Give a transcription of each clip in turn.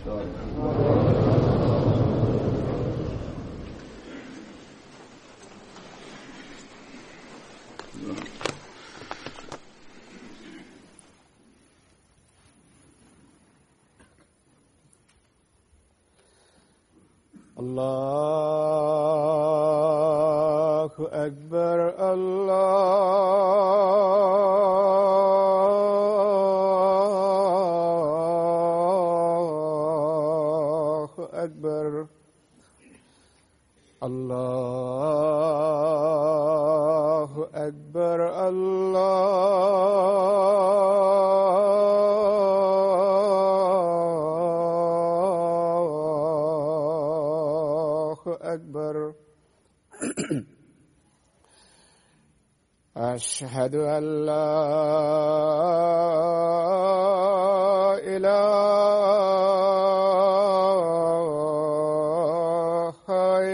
الله أكبر الله أكبر الله أكبر أكبر. أشهد أن لا إله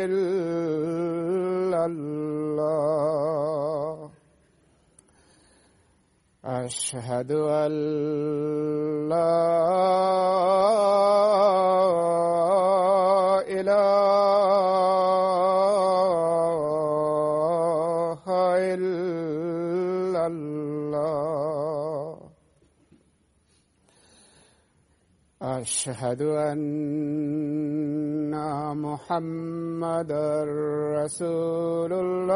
إلا الله. أشهد أن لا أشهد أن محمدًا رسول الله.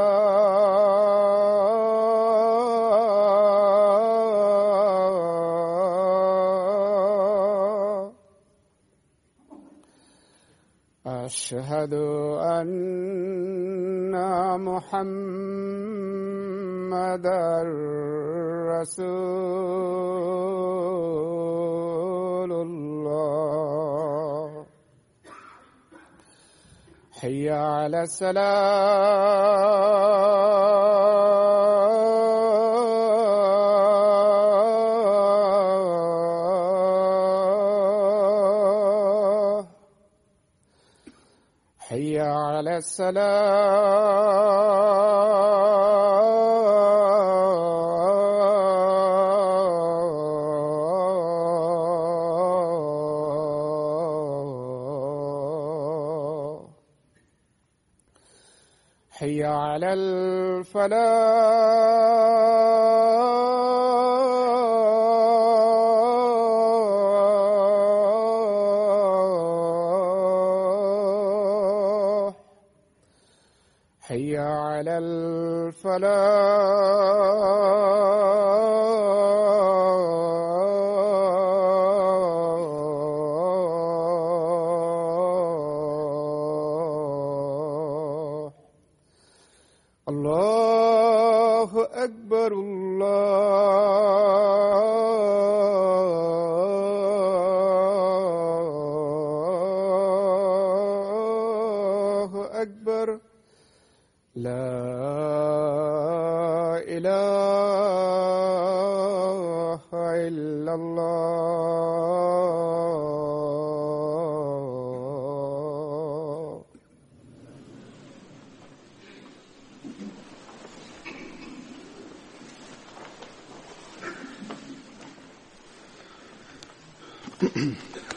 أشهد أن محمدًا رسول الله. حي على الصلاة. حي على الصلاة. حي على الفلاح. حي على الفلاح. الله أكبر الله أكبر. لا إله إلا الله.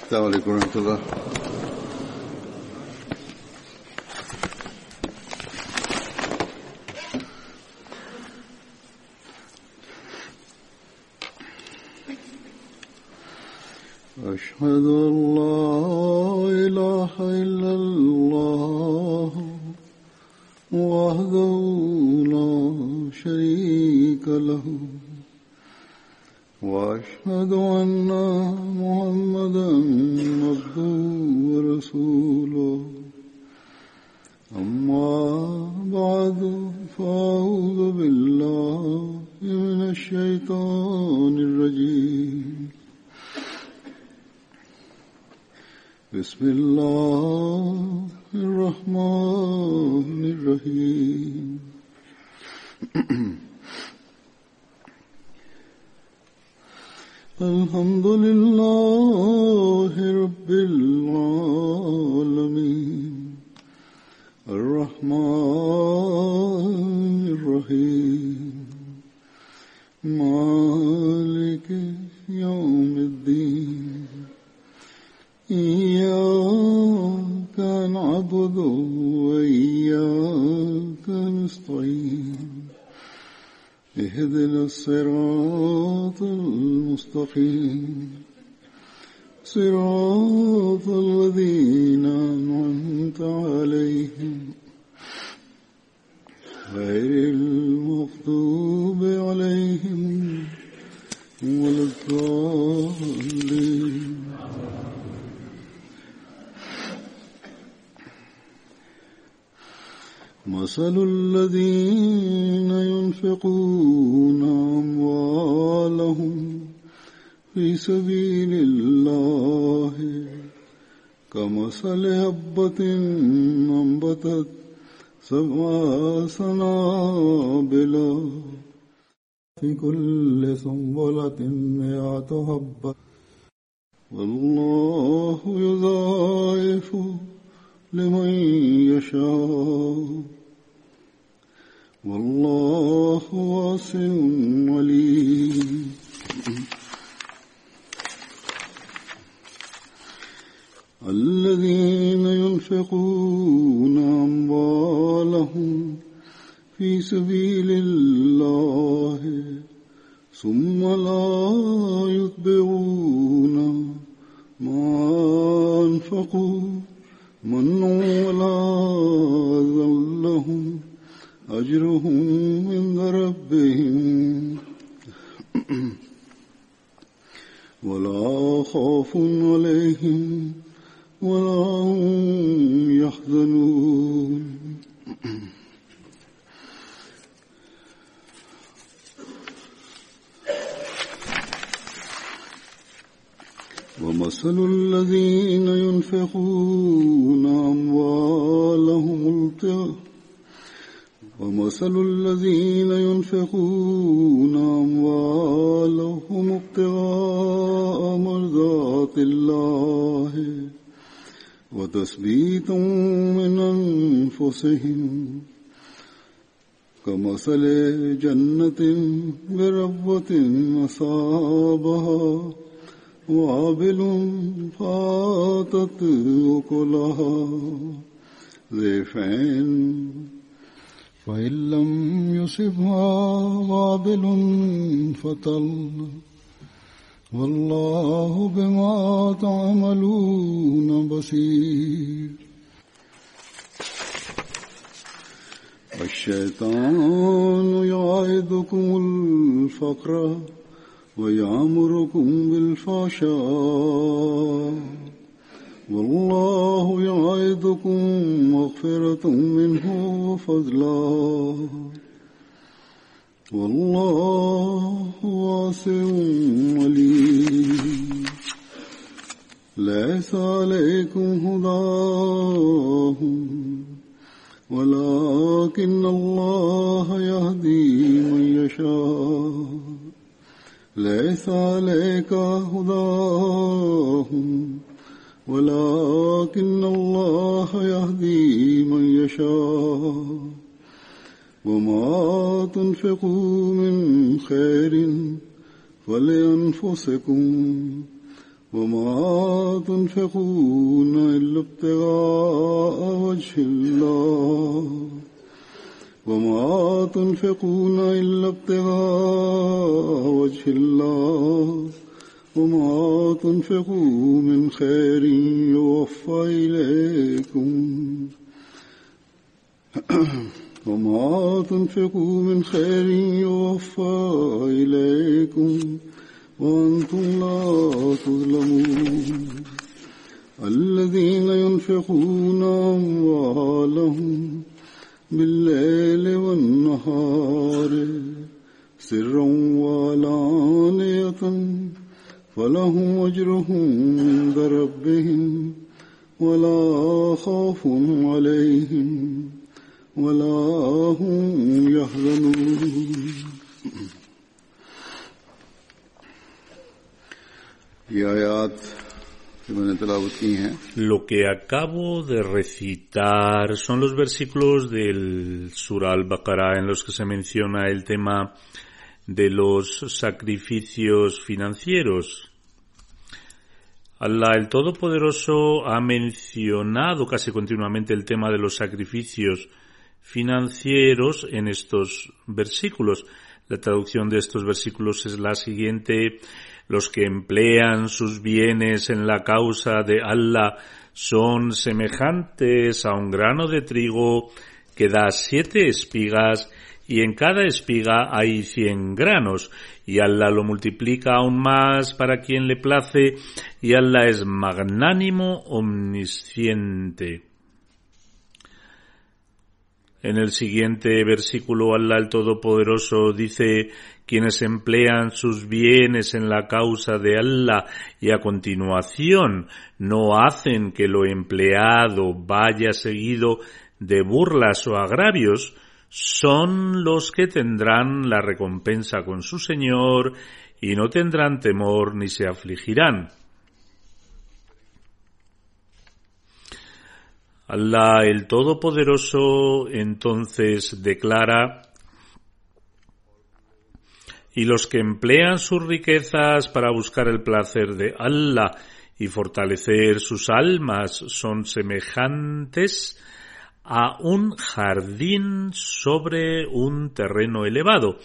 السلام عليكم ورحمة الله. أشهد أن لا إله إلا الله وحده لا شريك له وأشهد أن محمدًا عبده ورسوله. أما بعد فأعوذ بالله من الشيطان الرجيم. بسم الله الرحمن الرحيم. الحمد لله رب العالمين الرحمن الرحيم مالك يوم الدين. إياك الصراط المستقيم صراط الذين أنعمت عليهم غير المغضوب عليهم ولا الضالين. مثل الذين ينفقون أموالهم في سبيل الله كمثل حبة أنبتت 7 سنابل في كل سنبلة 100 حبة والله يضاعف لمن يشاء والله واسع عليم. الذين ينفقون أموالهم في سبيل الله ثم لا يتبعون ما أنفقوا منا ولا أذى لهم أجرهم عند ربهم ولا خوف عليهم ولا هم يحزنون. ومثل الذين ينفقون أموالهم ابتغاء مرضات الله وتثبيتا من أنفسهم كمثل جنة بربوة أصابها وابل فآتت أكلها ضعفين فإن لم يصبها وابل فطل والله بما تعملون بصير. الشيطان يعدكم الفقر ويأمركم بالفحشاء والله يعدكم مغفرة منه وفضلا والله واسع عليم. ليس عليكم هداهم ولكن الله يهدي من يشاء. ليس عليك هداهم ولكن الله يهدي من يشاء. وما تنفقوا من خير فلأنفسكم وما تنفقون إلا ابتغاء وجه الله وما تنفقون إلا ابتغاء وجه الله وما تنفقوا من خير يوفى إليكم وما تنفقوا من خير يوفى إليكم وأنتم لا تظلمون. الذين ينفقون أموالهم بالليل والنهار سرا وعلانية فلهم أجرهم عند ربهم ولا خوف عليهم ولا هم يحزنون. ये आयत que मैंने तिलावत की हैं Lo que acabo de recitar son los versículos del Surah Al-Baqarah en los que se menciona el tema de los sacrificios financieros. Allah el Todopoderoso ha mencionado casi continuamente el tema de los sacrificios financieros en estos versículos. La traducción de estos versículos es la siguiente: los que emplean sus bienes en la causa de Allah son semejantes a un grano de trigo que da 7 espigas, y en cada espiga hay 100 granos, y Allah lo multiplica aún más para quien le place, y Allah es magnánimo, omnisciente. En el siguiente versículo, Allah el Todopoderoso dice: quienes emplean sus bienes en la causa de Allah y a continuación no hacen que lo empleado vaya seguido de burlas o agravios, son los que tendrán la recompensa con su Señor y no tendrán temor ni se afligirán. Allah el Todopoderoso entonces declara: y los que emplean sus riquezas para buscar el placer de Allah y fortalecer sus almas son semejantes a un jardín sobre un terreno elevado.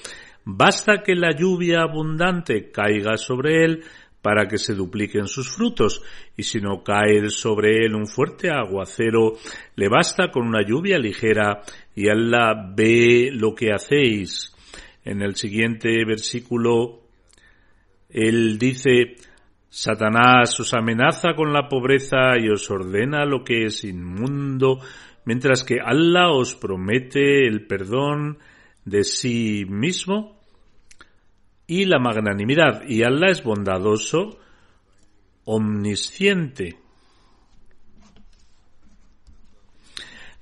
Basta que la lluvia abundante caiga sobre él para que se dupliquen sus frutos, y si no cae sobre él un fuerte aguacero, le basta con una lluvia ligera, y Allah ve lo que hacéis. En el siguiente versículo, él dice: Satanás os amenaza con la pobreza y os ordena lo que es inmundo, mientras que Allah os promete el perdón de sí mismo y la magnanimidad, y Allah es bondadoso, omnisciente.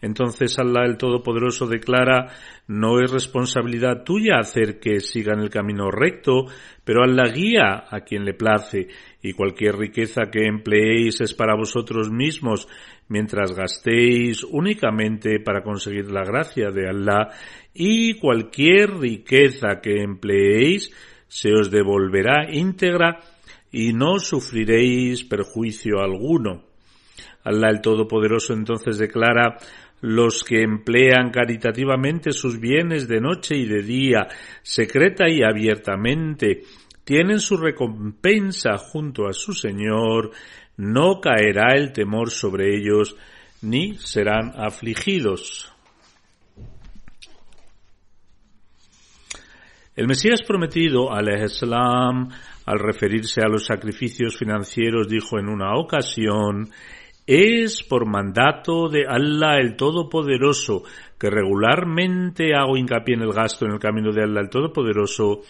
Entonces Allah el Todopoderoso declara: no es responsabilidad tuya hacer que sigan el camino recto, pero Allah guía a quien le place, y cualquier riqueza que empleéis es para vosotros mismos, mientras gastéis únicamente para conseguir la gracia de Allah, y cualquier riqueza que empleéis se os devolverá íntegra y no sufriréis perjuicio alguno. Allah el Todopoderoso entonces declara: los que emplean caritativamente sus bienes de noche y de día, secreta y abiertamente, tienen su recompensa junto a su Señor, no caerá el temor sobre ellos, ni serán afligidos. El Mesías prometido, alayhi salam, al referirse a los sacrificios financieros, dijo en una ocasión: es por mandato de Allah el Todopoderoso que regularmente hago hincapié en el gasto en el camino de Allah el Todopoderoso.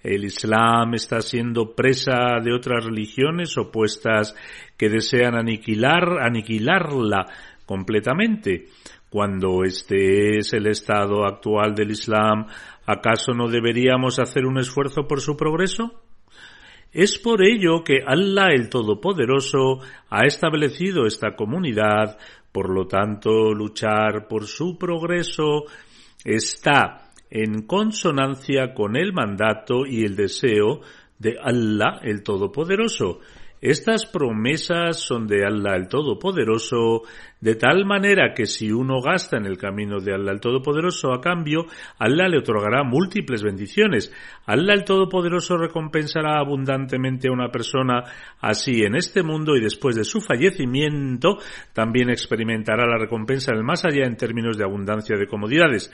El Islam está siendo presa de otras religiones opuestas que desean aniquilarla completamente. Cuando este es el estado actual del Islam, ¿acaso no deberíamos hacer un esfuerzo por su progreso? Es por ello que Allah el Todopoderoso ha establecido esta comunidad, por lo tanto, luchar por su progreso está en consonancia con el mandato y el deseo de Allah el Todopoderoso. Estas promesas son de Allah el Todopoderoso, de tal manera que si uno gasta en el camino de Allah el Todopoderoso, a cambio, Allah le otorgará múltiples bendiciones. Allah el Todopoderoso recompensará abundantemente a una persona así en este mundo, y después de su fallecimiento también experimentará la recompensa del más allá en términos de abundancia de comodidades.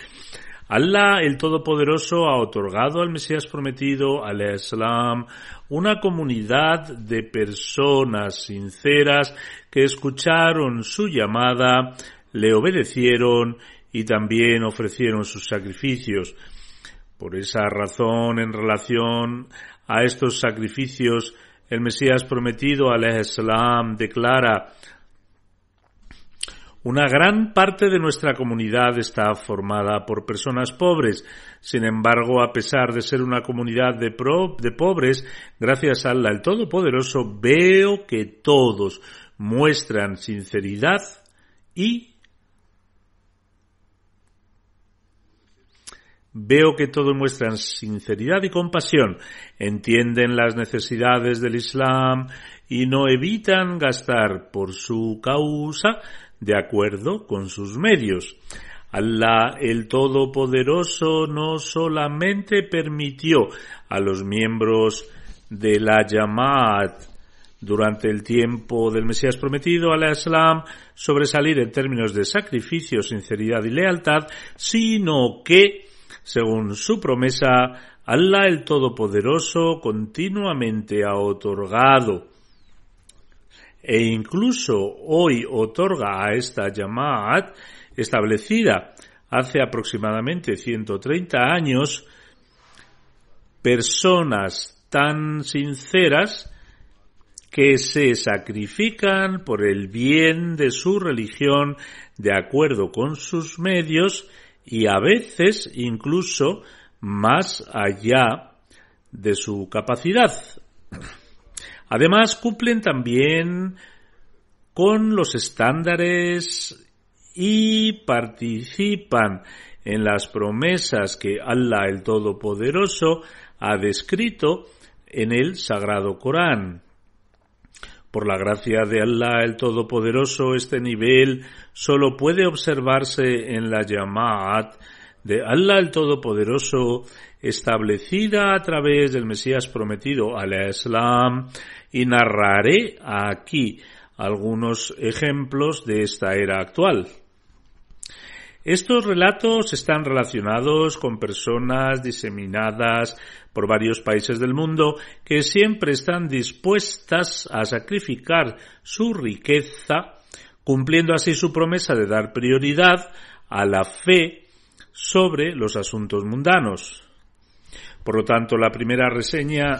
Allah el Todopoderoso ha otorgado al Mesías prometido, alayhi salam, una comunidad de personas sinceras que escucharon su llamada, le obedecieron y también ofrecieron sus sacrificios. Por esa razón, en relación a estos sacrificios, el Mesías prometido, alayhi salam, declara: una gran parte de nuestra comunidad está formada por personas pobres. Sin embargo, a pesar de ser una comunidad de pobres, gracias a Allah el Todopoderoso, veo que todos muestran sinceridad y compasión, entienden las necesidades del Islam y no evitan gastar por su causa de acuerdo con sus medios. Allah el Todopoderoso no solamente permitió a los miembros de la Jamaat durante el tiempo del Mesías prometido al Islam sobresalir en términos de sacrificio, sinceridad y lealtad, sino que, según su promesa, Allah el Todopoderoso continuamente ha otorgado e incluso hoy otorga a esta Jamaat establecida hace aproximadamente 130 años personas tan sinceras que se sacrifican por el bien de su religión de acuerdo con sus medios y a veces incluso más allá de su capacidad. Además, cumplen también con los estándares y participan en las promesas que Allah el Todopoderoso ha descrito en el Sagrado Corán. Por la gracia de Allah el Todopoderoso, este nivel solo puede observarse en la Jamaat de Allah el Todopoderoso, establecida a través del Mesías prometido al Islam, y narraré aquí algunos ejemplos de esta era actual. Estos relatos están relacionados con personas diseminadas por varios países del mundo que siempre están dispuestas a sacrificar su riqueza, cumpliendo así su promesa de dar prioridad a la fe sobre los asuntos mundanos. Por lo tanto, la primera reseña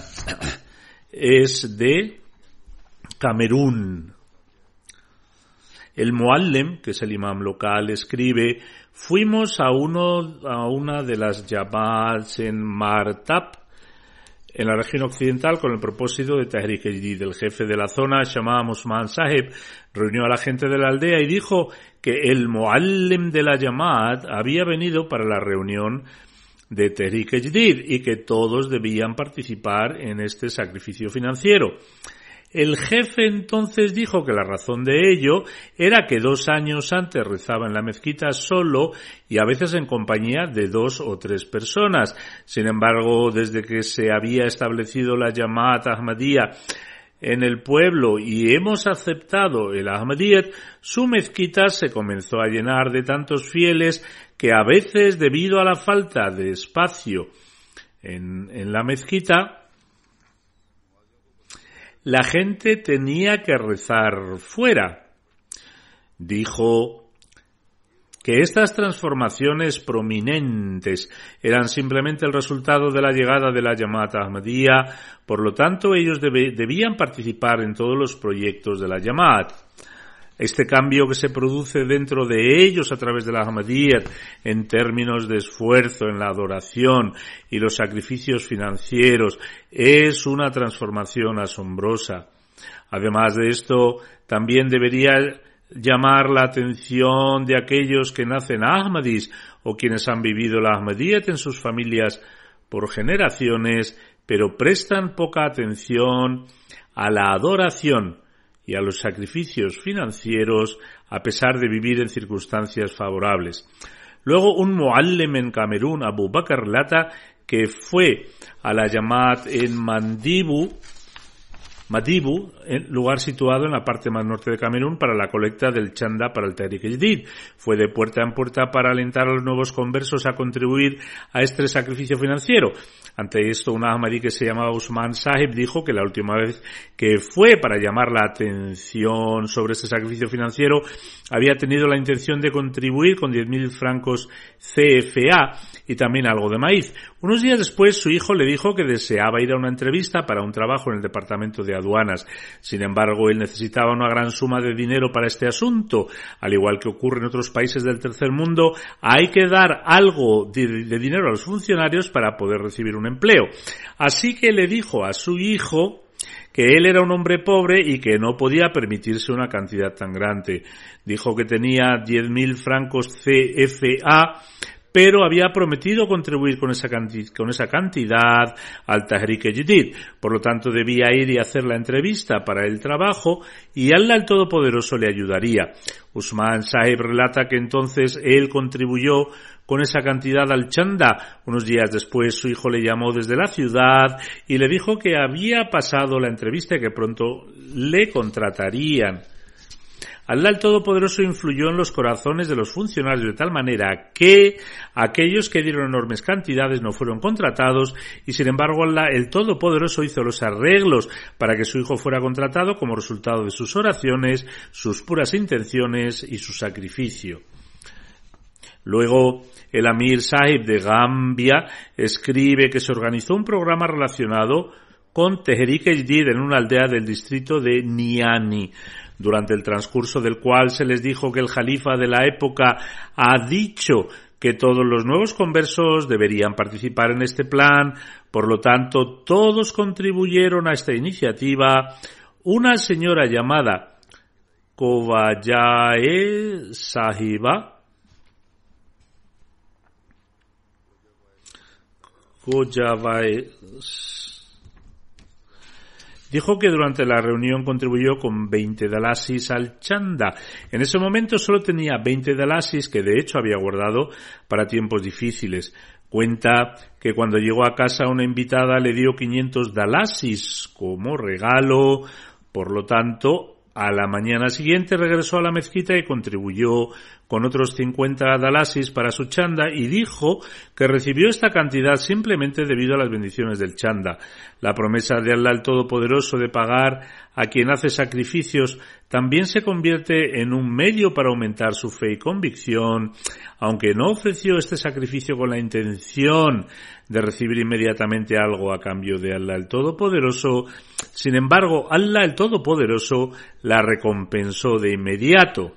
es de Camerún. El Muallem, que es el imam local, escribe: fuimos a una de las Jamaats en Martab, en la región occidental, con el propósito de Tahrik Jadid. El jefe de la zona, Shama Usman Saheb, reunió a la gente de la aldea y dijo que el Muallem de la Jamaat había venido para la reunión de Tahrik Jadid y que todos debían participar en este sacrificio financiero. El jefe entonces dijo que la razón de ello era que 2 años antes rezaba en la mezquita solo y a veces en compañía de 2 o 3 personas. Sin embargo, desde que se había establecido la Jamaat Ahmadiyya en el pueblo y hemos aceptado el Ahmadiyyat, su mezquita se comenzó a llenar de tantos fieles que a veces, debido a la falta de espacio en la mezquita, la gente tenía que rezar fuera. Dijo que estas transformaciones prominentes eran simplemente el resultado de la llegada de la Jamaat Ahmadiyya, por lo tanto ellos debían participar en todos los proyectos de la Jamaat. Este cambio que se produce dentro de ellos a través de la Ahmadiyya en términos de esfuerzo en la adoración y los sacrificios financieros es una transformación asombrosa. Además de esto, también debería llamar la atención de aquellos que nacen Ahmadis o quienes han vivido la Ahmadiyya en sus familias por generaciones, pero prestan poca atención a la adoración y a los sacrificios financieros a pesar de vivir en circunstancias favorables. Luego, un muallem en Camerún, Abu Bakr, relata que fue a la Jamaat en Madibu, lugar situado en la parte más norte de Camerún, para la colecta del chanda para el Tahrik Jadid. Fue de puerta en puerta para alentar a los nuevos conversos a contribuir a este sacrificio financiero. Ante esto, un ahmadí que se llamaba Usman Sahib dijo que la última vez que fue para llamar la atención sobre este sacrificio financiero había tenido la intención de contribuir con 10.000 francos CFA y también algo de maíz. Unos días después, su hijo le dijo que deseaba ir a una entrevista para un trabajo en el departamento de aduanas. Sin embargo, él necesitaba una gran suma de dinero para este asunto. Al igual que ocurre en otros países del tercer mundo, hay que dar algo de dinero a los funcionarios para poder recibir un empleo. Así que le dijo a su hijo que él era un hombre pobre y que no podía permitirse una cantidad tan grande. Dijo que tenía 10.000 francos CFA, pero había prometido contribuir con esa cantidad al Tahrik-e-Jadid. Por lo tanto, debía ir y hacer la entrevista para el trabajo y Allah el Todopoderoso le ayudaría. Usman Sahib relata que entonces él contribuyó con esa cantidad al chanda. Unos días después su hijo le llamó desde la ciudad y le dijo que había pasado la entrevista y que pronto le contratarían. Allah el Todopoderoso influyó en los corazones de los funcionarios de tal manera que aquellos que dieron enormes cantidades no fueron contratados y sin embargo Allah el Todopoderoso hizo los arreglos para que su hijo fuera contratado como resultado de sus oraciones, sus puras intenciones y su sacrificio. Luego, el Amir Sahib de Gambia escribe que se organizó un programa relacionado con Tehrik-e-Jadid en una aldea del distrito de Niani, durante el transcurso del cual se les dijo que el jalifa de la época ha dicho que todos los nuevos conversos deberían participar en este plan. Por lo tanto, todos contribuyeron a esta iniciativa. Una señora llamada Kovajae Sahiba dijo que durante la reunión contribuyó con 20 dalasis al chanda. En ese momento solo tenía 20 dalasis que de hecho había guardado para tiempos difíciles. Cuenta que cuando llegó a casa una invitada le dio 500 dalasis como regalo. Por lo tanto, a la mañana siguiente regresó a la mezquita y contribuyó con otros 50 dalasis para su chanda y dijo que recibió esta cantidad simplemente debido a las bendiciones del chanda. La promesa de Allah el Todopoderoso de pagar a quien hace sacrificios también se convierte en un medio para aumentar su fe y convicción. Aunque no ofreció este sacrificio con la intención de recibir inmediatamente algo a cambio de Allah el Todopoderoso, sin embargo, Allah el Todopoderoso la recompensó de inmediato.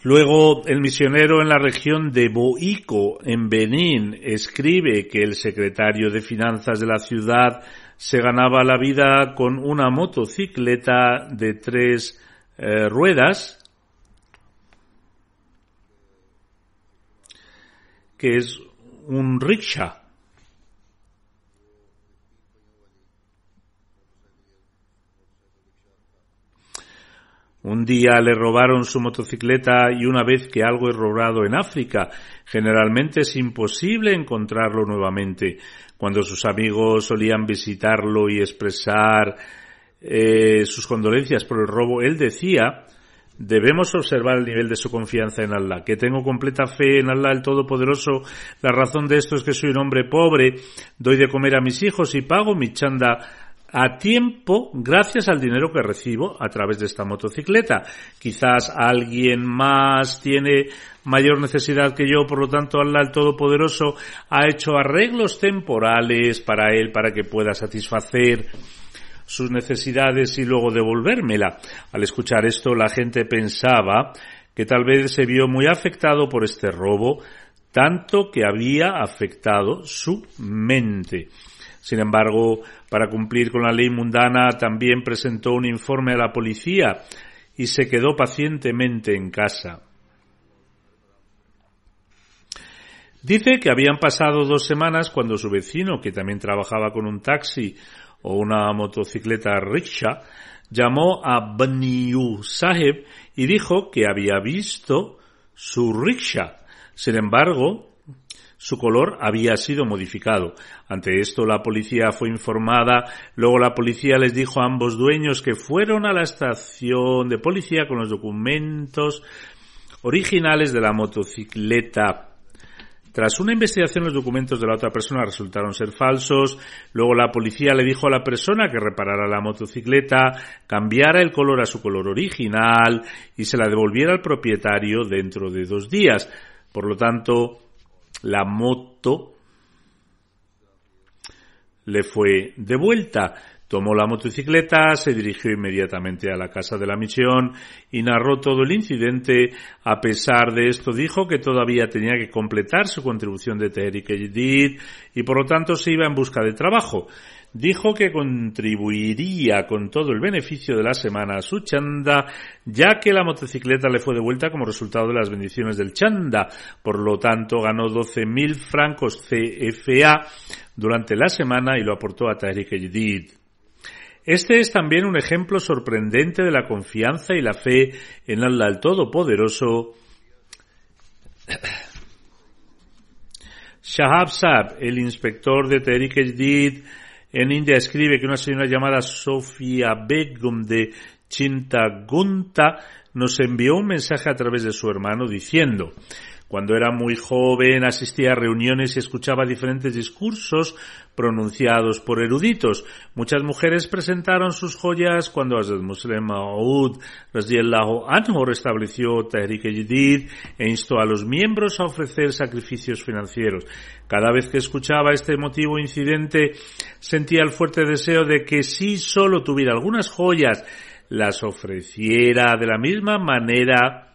Luego, el misionero en la región de Boico, en Benín, escribe que el secretario de finanzas de la ciudad se ganaba la vida con una motocicleta de 3 ruedas, que es un rickshaw. Un día le robaron su motocicleta y una vez que algo es robado en África, generalmente es imposible encontrarlo nuevamente. Cuando sus amigos solían visitarlo y expresar sus condolencias por el robo, él decía: debemos observar el nivel de su confianza en Allah, que tengo completa fe en Allah el Todopoderoso. La razón de esto es que soy un hombre pobre, doy de comer a mis hijos y pago mi chanda a tiempo gracias al dinero que recibo a través de esta motocicleta. Quizás alguien más tiene mayor necesidad que yo, por lo tanto Allah el Todopoderoso ha hecho arreglos temporales para él para que pueda satisfacer sus necesidades y luego devolvérmela. Al escuchar esto, la gente pensaba que tal vez se vio muy afectado por este robo, tanto que había afectado su mente. Sin embargo, para cumplir con la ley mundana, también presentó un informe a la policía y se quedó pacientemente en casa. Dice que habían pasado 2 semanas cuando su vecino, que también trabajaba con un taxi o una motocicleta rickshaw, llamó a Baniu Sahib y dijo que había visto su rickshaw. Sin embargo, su color había sido modificado. Ante esto, la policía fue informada. Luego la policía les dijo a ambos dueños que fueron a la estación de policía con los documentos originales de la motocicleta. Tras una investigación, los documentos de la otra persona resultaron ser falsos. Luego la policía le dijo a la persona que reparara la motocicleta, cambiara el color a su color original y se la devolviera al propietario dentro de 2 días. Por lo tanto, la moto le fue devuelta, Tomó la motocicleta, se dirigió inmediatamente a la casa de la misión y narró todo el incidente. A pesar de esto, dijo que todavía tenía que completar su contribución de Tehrik Jadid y por lo tanto se iba en busca de trabajo. Dijo que contribuiría con todo el beneficio de la semana a su chanda, ya que la motocicleta le fue devuelta como resultado de las bendiciones del chanda. Por lo tanto, ganó 12.000 francos CFA durante la semana y lo aportó a Tehrik Jadid. Este es también un ejemplo sorprendente de la confianza y la fe en Allah el Todopoderoso. Shahab Saab, el inspector de Tehrik Jadid en India, escribe que una señora llamada Sofia Begum de Chintagunta nos envió un mensaje a través de su hermano diciendo: cuando era muy joven asistía a reuniones y escuchaba diferentes discursos pronunciados por eruditos. Muchas mujeres presentaron sus joyas cuando Hazrat Musleh Maud radiyallahu anhu restableció Tehrik Jadid e instó a los miembros a ofrecer sacrificios financieros. Cada vez que escuchaba este emotivo incidente sentía el fuerte deseo de que si solo tuviera algunas joyas las ofreciera de la misma manera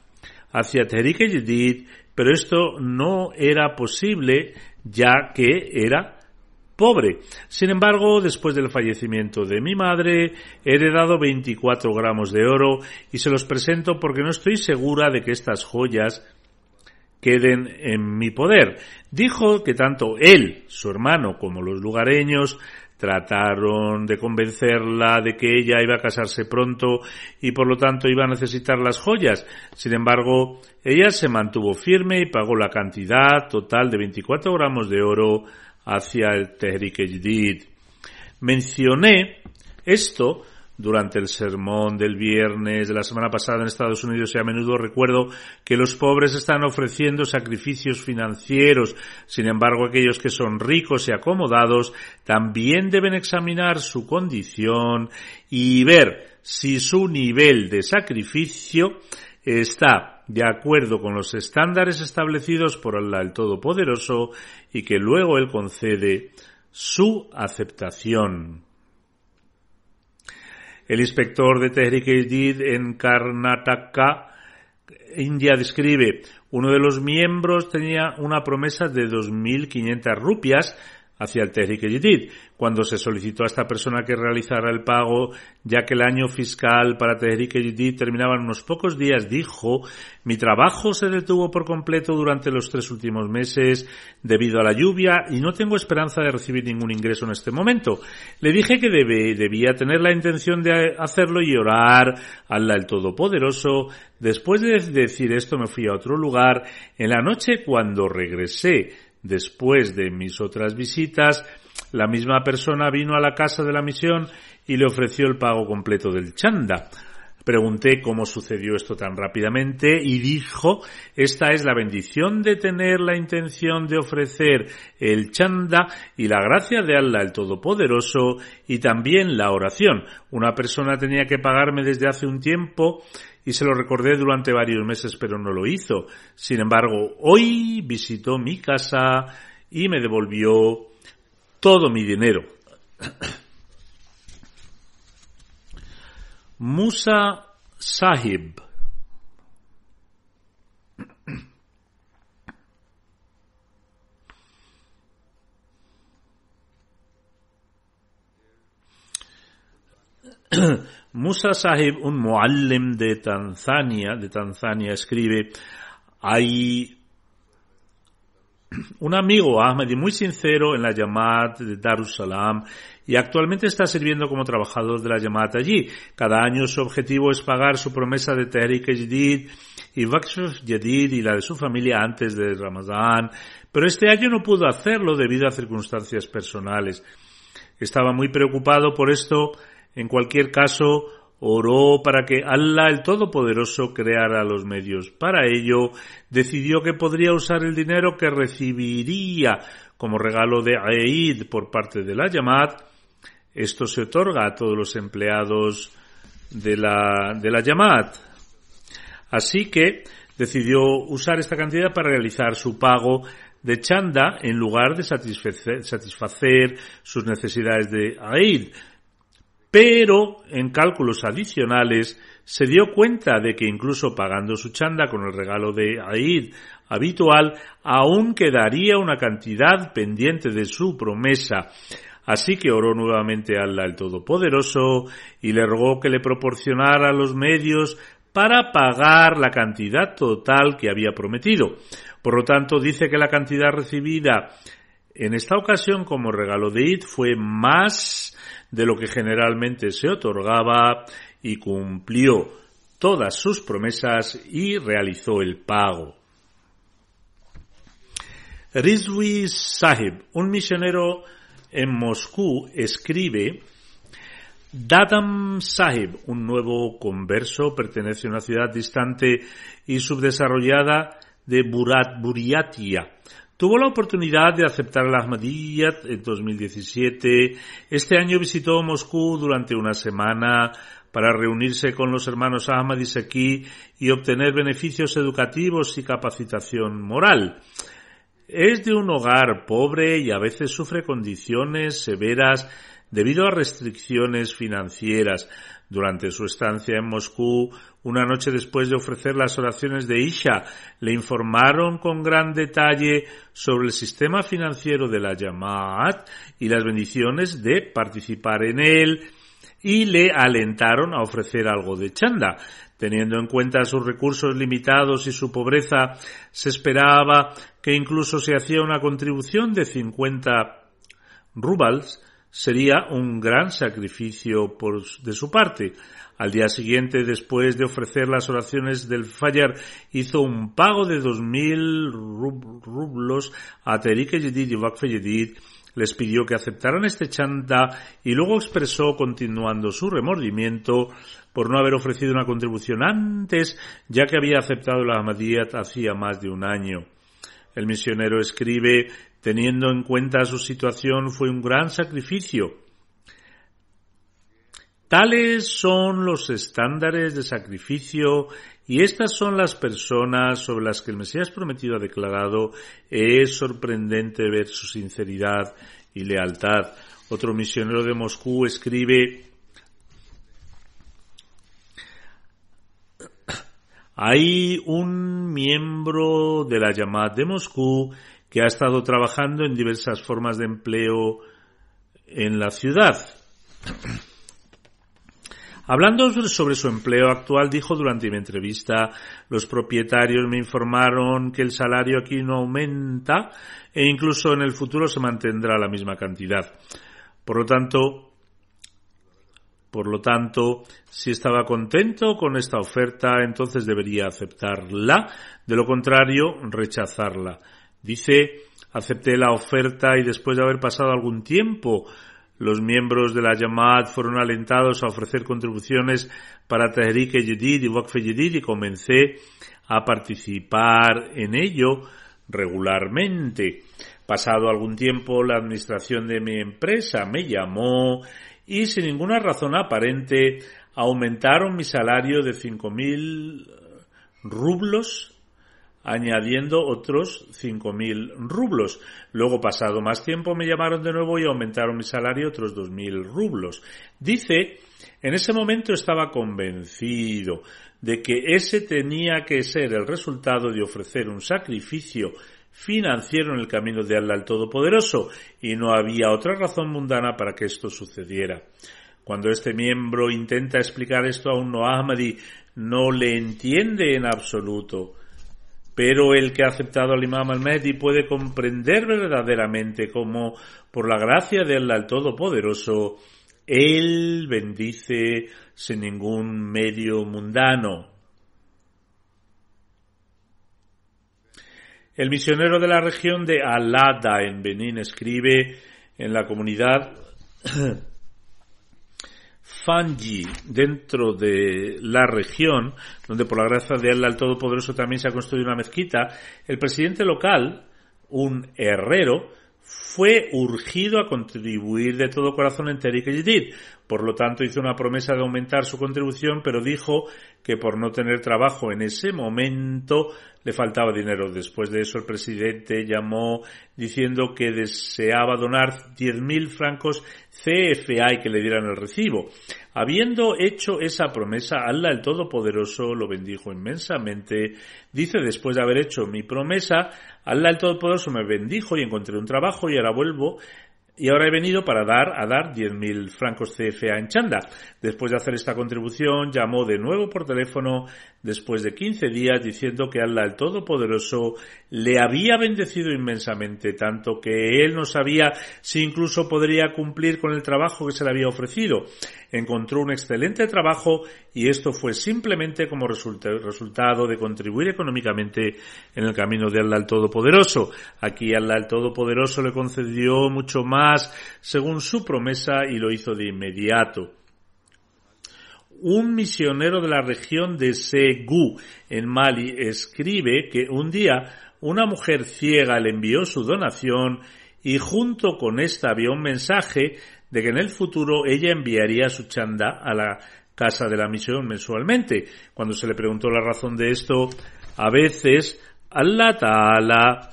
hacia Tehrik Jadid, pero esto no era posible ya que era pobre. Sin embargo, después del fallecimiento de mi madre, he heredado 24 gramos de oro y se los presento porque no estoy segura de que estas joyas queden en mi poder. Dijo que tanto él, su hermano, como los lugareños trataron de convencerla de que ella iba a casarse pronto y por lo tanto iba a necesitar las joyas. Sin embargo, ella se mantuvo firme y pagó la cantidad total de 24 gramos de oro hacia el Tehrik Jadid. Mencioné esto durante el sermón del viernes de la semana pasada en Estados Unidos y a menudo recuerdo que los pobres están ofreciendo sacrificios financieros. Sin embargo, aquellos que son ricos y acomodados también deben examinar su condición y ver si su nivel de sacrificio está de acuerdo con los estándares establecidos por Allah el Todopoderoso y que luego Él concede su aceptación. El inspector de Tehrik Jadid en Karnataka, India, describe: uno de los miembros tenía una promesa de 2.500 rupias hacia el Tehrik Jadid. Cuando se solicitó a esta persona que realizara el pago, ya que el año fiscal para Tehrik Jadid terminaba en unos pocos días, dijo: mi trabajo se detuvo por completo durante los 3 últimos meses debido a la lluvia y no tengo esperanza de recibir ningún ingreso en este momento. Le dije que debía tener la intención de hacerlo y orar a Allah el Todopoderoso. Después de decir esto me fui a otro lugar. En la noche, cuando regresé después de mis otras visitas, la misma persona vino a la casa de la misión y le ofreció el pago completo del chanda. Pregunté cómo sucedió esto tan rápidamente y dijo: esta es la bendición de tener la intención de ofrecer el chanda y la gracia de Allah el Todopoderoso y también la oración. Una persona tenía que pagarme desde hace un tiempo y se lo recordé durante varios meses, pero no lo hizo. Sin embargo, hoy visitó mi casa y me devolvió todo mi dinero. Musa Sahib. Musa Sahib, un muallim de Tanzania, escribe: hay un amigo Ahmadi muy sincero en la Jamaat de Darussalam y actualmente está sirviendo como trabajador de la Jamaat allí. Cada año su objetivo es pagar su promesa de Tehrik Jadid y Waqf Jadid y la de su familia antes de Ramadán, pero este año no pudo hacerlo debido a circunstancias personales. Estaba muy preocupado por esto. En cualquier caso, oró para que Allah el Todopoderoso creara los medios. Para ello, decidió que podría usar el dinero que recibiría como regalo de Eid por parte de la Jamaat. Esto se otorga a todos los empleados de la Jamaat. Así que decidió usar esta cantidad para realizar su pago de chanda en lugar de satisfacer sus necesidades de Eid. pero en cálculos adicionales se dio cuenta de que incluso pagando su chanda con el regalo de Eid habitual, aún quedaría una cantidad pendiente de su promesa. Así que oró nuevamente a Allah el Todopoderoso y le rogó que le proporcionara los medios para pagar la cantidad total que había prometido. Por lo tanto, dice que la cantidad recibida en esta ocasión como regalo de Eid fue más de lo que generalmente se otorgaba y cumplió todas sus promesas y realizó el pago. Rizvi Sahib, un misionero en Moscú, escribe: Dadam Sahib, un nuevo converso, pertenece a una ciudad distante y subdesarrollada de Buriatia. Tuvo la oportunidad de aceptar el Ahmadiyyat en 2017. Este año visitó Moscú durante una semana para reunirse con los hermanos Ahmadis aquí y obtener beneficios educativos y capacitación moral. Es de un hogar pobre y a veces sufre condiciones severas debido a restricciones financieras. Durante su estancia en Moscú, una noche después de ofrecer las oraciones de Isha, le informaron con gran detalle sobre el sistema financiero de la Jamaat y las bendiciones de participar en él, y le alentaron a ofrecer algo de chanda. Teniendo en cuenta sus recursos limitados y su pobreza, se esperaba que incluso si hacía una contribución de 50 rubals, sería un gran sacrificio de su parte. Al día siguiente, después de ofrecer las oraciones del Fajr, hizo un pago de 2.000 rublos a Tehrik-e Jadid y Waqf Jadid. Les pidió que aceptaran este chanda y luego expresó, continuando su remordimiento por no haber ofrecido una contribución antes, ya que había aceptado la Ahmadiyyat hacía más de un año. El misionero escribe: teniendo en cuenta su situación, fue un gran sacrificio. Tales son los estándares de sacrificio y estas son las personas sobre las que el Mesías prometido ha declarado: es sorprendente ver su sinceridad y lealtad. Otro misionero de Moscú escribe: hay un miembro de la Jamaat de Moscú que ha estado trabajando en diversas formas de empleo en la ciudad. Hablando sobre su empleo actual, dijo durante mi entrevista: los propietarios me informaron que el salario aquí no aumenta e incluso en el futuro se mantendrá la misma cantidad. Por lo tanto, si estaba contento con esta oferta, entonces debería aceptarla. De lo contrario, rechazarla. Dice: acepté la oferta y después de haber pasado algún tiempo, los miembros de la Jamaat fueron alentados a ofrecer contribuciones para Tehrik-e Jadid y Waqf Jadid y comencé a participar en ello regularmente. Pasado algún tiempo, la administración de mi empresa me llamó y sin ninguna razón aparente aumentaron mi salario de 5.000 rublos, añadiendo otros 5.000 rublos. Luego, pasado más tiempo, me llamaron de nuevo y aumentaron mi salario otros 2.000 rublos. Dice: en ese momento estaba convencido de que ese tenía que ser el resultado de ofrecer un sacrificio financiero en el camino de Allah el Todopoderoso, y no había otra razón mundana para que esto sucediera. Cuando este miembro intenta explicar esto a un no Ahmadi, no le entiende en absoluto. Pero el que ha aceptado al Imam al-Mahdi puede comprender verdaderamente cómo, por la gracia de Allah el Todopoderoso, él bendice sin ningún medio mundano. El misionero de la región de Alada en Benín escribe: en la comunidad Fanji, dentro de la región, donde por la gracia de Allah el Todopoderoso también se ha construido una mezquita, el presidente local, un herrero, fue urgido a contribuir de todo corazón en Tehrik-e Jadid. Por lo tanto, hizo una promesa de aumentar su contribución, pero dijo que por no tener trabajo en ese momento le faltaba dinero. Después de eso el presidente llamó diciendo que deseaba donar 10.000 francos CFA y que le dieran el recibo. Habiendo hecho esa promesa, Allah el Todopoderoso lo bendijo inmensamente. Dice, después de haber hecho mi promesa, Allah el Todopoderoso me bendijo y encontré un trabajo y ahora he venido para dar 10.000 francos CFA en chanda. Después de hacer esta contribución, llamó de nuevo por teléfono después de 15 días diciendo que Allah el Todopoderoso le había bendecido inmensamente, tanto que él no sabía si incluso podría cumplir con el trabajo que se le había ofrecido. Encontró un excelente trabajo y esto fue simplemente como resultado de contribuir económicamente en el camino de Allah el Todopoderoso. Aquí Allah el Todopoderoso le concedió mucho más según su promesa y lo hizo de inmediato. Un misionero de la región de Ségou, en Mali, escribe que un día una mujer ciega le envió su donación y junto con esta había un mensaje de que en el futuro ella enviaría su chanda a la casa de la misión mensualmente. Cuando se le preguntó la razón de esto, a veces Allah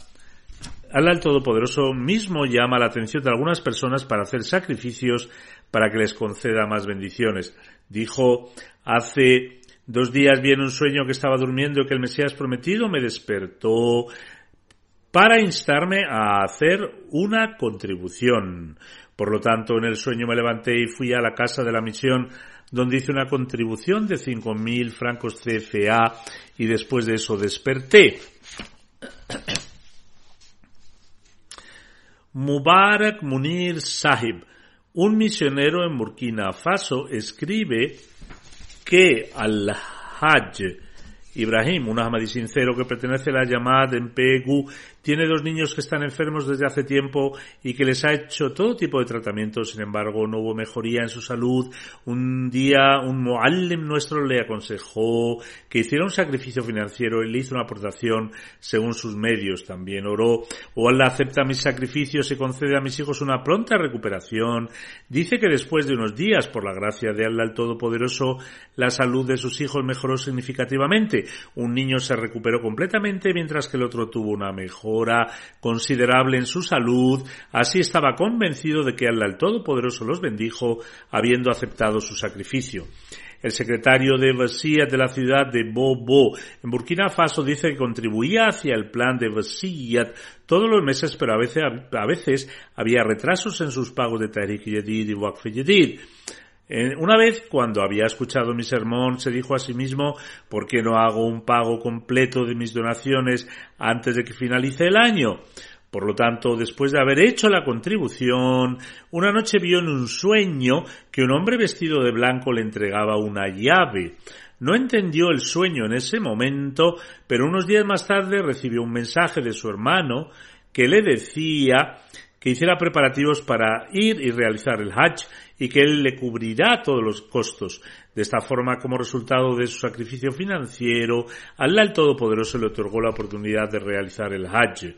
el Todopoderoso mismo llama la atención de algunas personas para hacer sacrificios para que les conceda más bendiciones. Dijo, hace 2 días vi en un sueño que estaba durmiendo y que el Mesías prometido me despertó para instarme a hacer una contribución. Por lo tanto, en el sueño me levanté y fui a la casa de la misión donde hice una contribución de 5.000 francos CFA y después de eso desperté. Mubarak Munir Sahib, un misionero en Burkina Faso, escribe que Al-Hajj Ibrahim, un ahmadí sincero que pertenece a la Jamaat en Pegu, tiene 2 niños que están enfermos desde hace tiempo y que les ha hecho todo tipo de tratamientos. Sin embargo, no hubo mejoría en su salud. Un día, un muallim nuestro le aconsejó que hiciera un sacrificio financiero y le hizo una aportación según sus medios. También oró, oh Allah, acepta mis sacrificios y concede a mis hijos una pronta recuperación. Dice que después de unos días, por la gracia de Allah el Todopoderoso, la salud de sus hijos mejoró significativamente. Un niño se recuperó completamente, mientras que el otro tuvo una mejora considerable en su salud. Así estaba convencido de que Allah el Todopoderoso los bendijo, habiendo aceptado su sacrificio. El secretario de Wasiyat de la ciudad de Bobo, en Burkina Faso, dice que contribuía hacia el plan de Wasiyat todos los meses, pero a veces había retrasos en sus pagos de Tahrik Jadid y Waqf Jadid. Una vez, cuando había escuchado mi sermón, se dijo a sí mismo, ¿por qué no hago un pago completo de mis donaciones antes de que finalice el año? Por lo tanto, después de haber hecho la contribución, una noche vio en un sueño que un hombre vestido de blanco le entregaba una llave. No entendió el sueño en ese momento, pero unos días más tarde recibió un mensaje de su hermano que le decía que hiciera preparativos para ir y realizar el Hajj y que él le cubrirá todos los costos. De esta forma, como resultado de su sacrificio financiero, Allah el Todopoderoso le otorgó la oportunidad de realizar el Hajj.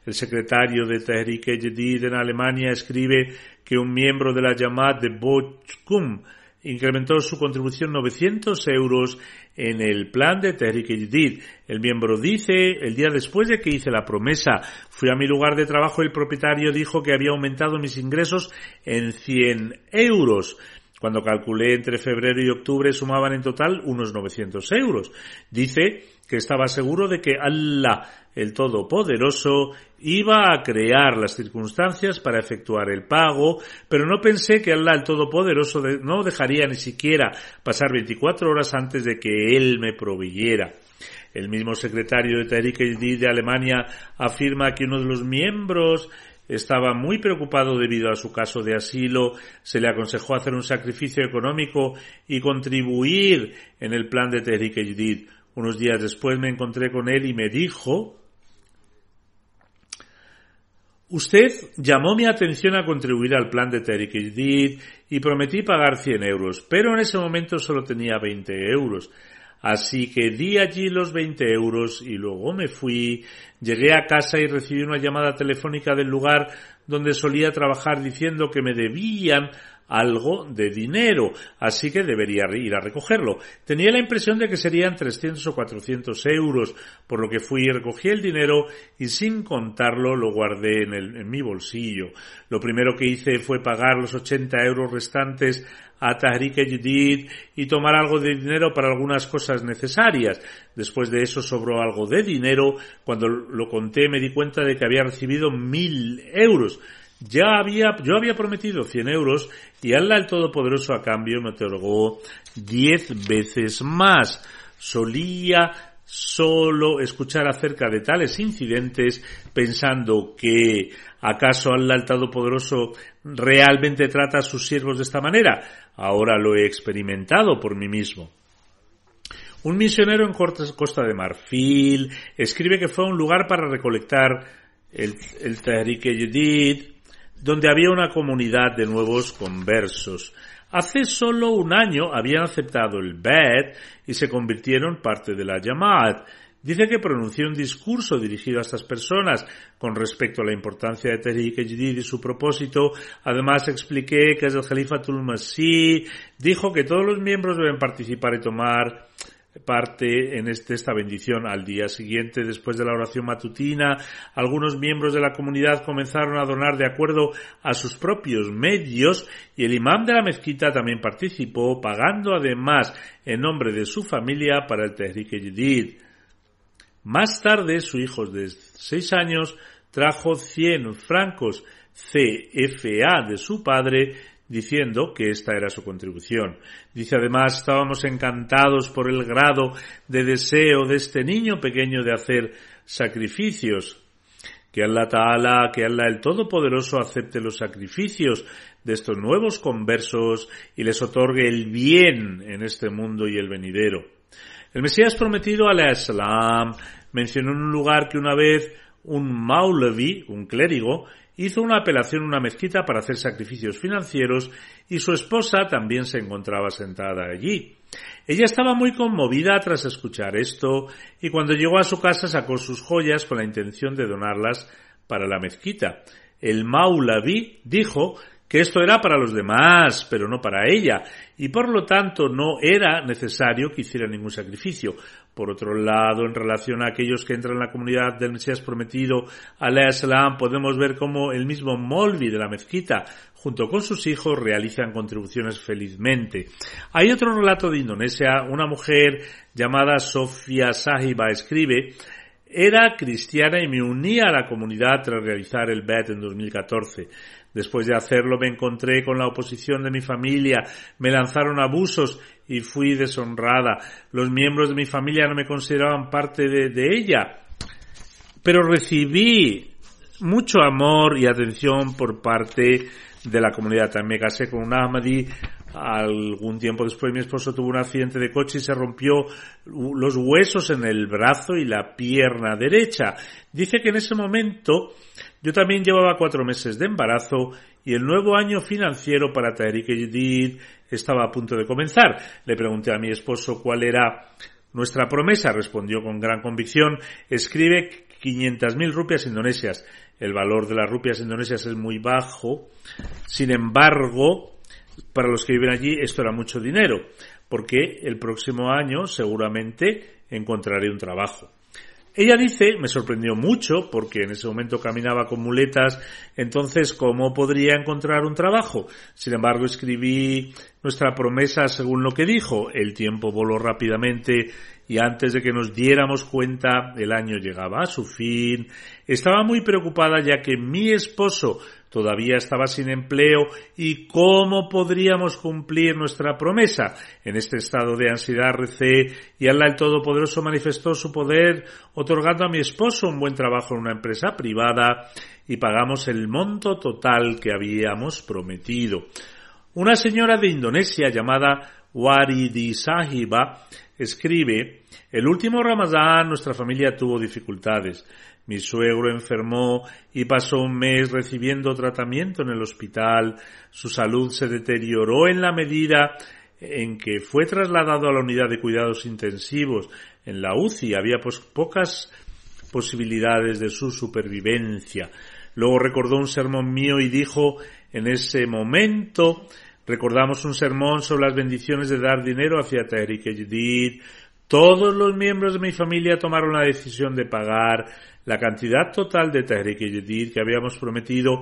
El secretario de Tahrik Jadid en Alemania escribe que un miembro de la Jamaat de Bochum incrementó su contribución 900 euros en el plan de Tahrik Jadid. El miembro dice, el día después de que hice la promesa, fui a mi lugar de trabajo y el propietario dijo que había aumentado mis ingresos en 100 euros. Cuando calculé entre febrero y octubre sumaban en total unos 900 euros. Dice que estaba seguro de que Allah, el Todopoderoso, iba a crear las circunstancias para efectuar el pago, pero no pensé que Allah, el Todopoderoso, no dejaría ni siquiera pasar 24 horas antes de que Él me proveyera. El mismo secretario de Tahrik Jadid de Alemania afirma que uno de los miembros estaba muy preocupado debido a su caso de asilo. Se le aconsejó hacer un sacrificio económico y contribuir en el plan de Tahrik Jadid. Unos días después me encontré con él y me dijo: usted llamó mi atención a contribuir al plan de Tahrik Jadid y prometí pagar 100 euros, pero en ese momento solo tenía 20 euros. Así que di allí los 20 euros y luego me fui. Llegué a casa y recibí una llamada telefónica del lugar donde solía trabajar diciendo que me debían algo de dinero, así que debería ir a recogerlo. Tenía la impresión de que serían 300 o 400 euros, por lo que fui y recogí el dinero y sin contarlo lo guardé en mi bolsillo. Lo primero que hice fue pagar los 80 euros restantes a Tahrik-e-Jadid y tomar algo de dinero para algunas cosas necesarias. Después de eso sobró algo de dinero. Cuando lo conté me di cuenta de que había recibido 1000 euros. Yo había prometido 100 euros y Allah el Todopoderoso a cambio me otorgó 10 veces más. Solía solo escuchar acerca de tales incidentes pensando que ¿acaso Allah el Todopoderoso realmente trata a sus siervos de esta manera? Ahora lo he experimentado por mí mismo. Un misionero en Costa de Marfil escribe que fue a un lugar para recolectar el Tahrik-e-Jadid, donde había una comunidad de nuevos conversos. Hace solo un año habían aceptado el Ba'ath y se convirtieron parte de la Jamaat. Dice que pronunció un discurso dirigido a estas personas con respecto a la importancia de Tahrik-e-Jadid y su propósito. Además expliqué que el Khalifatul Masih dijo que todos los miembros deben participar y tomar parte en esta bendición. Al día siguiente, después de la oración matutina, algunos miembros de la comunidad comenzaron a donar de acuerdo a sus propios medios y el imam de la mezquita también participó, pagando además en nombre de su familia para el Tahrik-e-Jadid. Más tarde, su hijo de 6 años trajo 100 francos CFA de su padre, diciendo que esta era su contribución. Dice además, estábamos encantados por el grado de deseo de este niño pequeño de hacer sacrificios. Que Allah el Todopoderoso acepte los sacrificios de estos nuevos conversos y les otorgue el bien en este mundo y el venidero. El Mesías prometido alayhissalam mencionó en un lugar que una vez un maulavi, un clérigo, hizo una apelación en una mezquita para hacer sacrificios financieros y su esposa también se encontraba sentada allí. Ella estaba muy conmovida tras escuchar esto y cuando llegó a su casa sacó sus joyas con la intención de donarlas para la mezquita. El maulavi dijo que esto era para los demás, pero no para ella, y por lo tanto no era necesario que hiciera ningún sacrificio. Por otro lado, en relación a aquellos que entran en la comunidad del Mesías prometido, alayhissalam, podemos ver cómo el mismo Molvi de la mezquita, junto con sus hijos, realizan contribuciones felizmente. Hay otro relato de Indonesia. Una mujer llamada Sofia Sahiba escribe: era cristiana y me uní a la comunidad tras realizar el Ba'ath en 2014. Después de hacerlo me encontré con la oposición de mi familia, me lanzaron abusos y fui deshonrada. Los miembros de mi familia no me consideraban parte de ella, pero recibí mucho amor y atención por parte de la comunidad. También me casé con un Ahmadi. Algún tiempo después mi esposo tuvo un accidente de coche y se rompió los huesos en el brazo y la pierna derecha. Dice que en ese momento yo también llevaba 4 meses de embarazo y el nuevo año financiero para Tahrik-e-Jadid estaba a punto de comenzar. Le pregunté a mi esposo cuál era nuestra promesa. Respondió con gran convicción: escribe 500.000 rupias indonesias. El valor de las rupias indonesias es muy bajo. Sin embargo, para los que viven allí esto era mucho dinero, porque el próximo año seguramente encontraré un trabajo. Ella dice, me sorprendió mucho porque en ese momento caminaba con muletas, entonces ¿cómo podría encontrar un trabajo? Sin embargo, escribí nuestra promesa según lo que dijo. El tiempo voló rápidamente y antes de que nos diéramos cuenta el año llegaba a su fin. Estaba muy preocupada ya que mi esposo todavía estaba sin empleo y ¿cómo podríamos cumplir nuestra promesa? En este estado de ansiedad recé y Allah el Todopoderoso manifestó su poder otorgando a mi esposo un buen trabajo en una empresa privada y pagamos el monto total que habíamos prometido. Una señora de Indonesia llamada Waridi Sahiba escribe: el último Ramadán nuestra familia tuvo dificultades. Mi suegro enfermó y pasó un mes recibiendo tratamiento en el hospital. Su salud se deterioró en la medida en que fue trasladado a la unidad de cuidados intensivos. En la UCI había pocas posibilidades de su supervivencia. Luego recordó un sermón mío y dijo: en ese momento Recordamos un sermón sobre las bendiciones de dar dinero hacia Tehrik-e-Jadid. Todos los miembros de mi familia tomaron la decisión de pagar la cantidad total de Tehrik-e-Jadid que habíamos prometido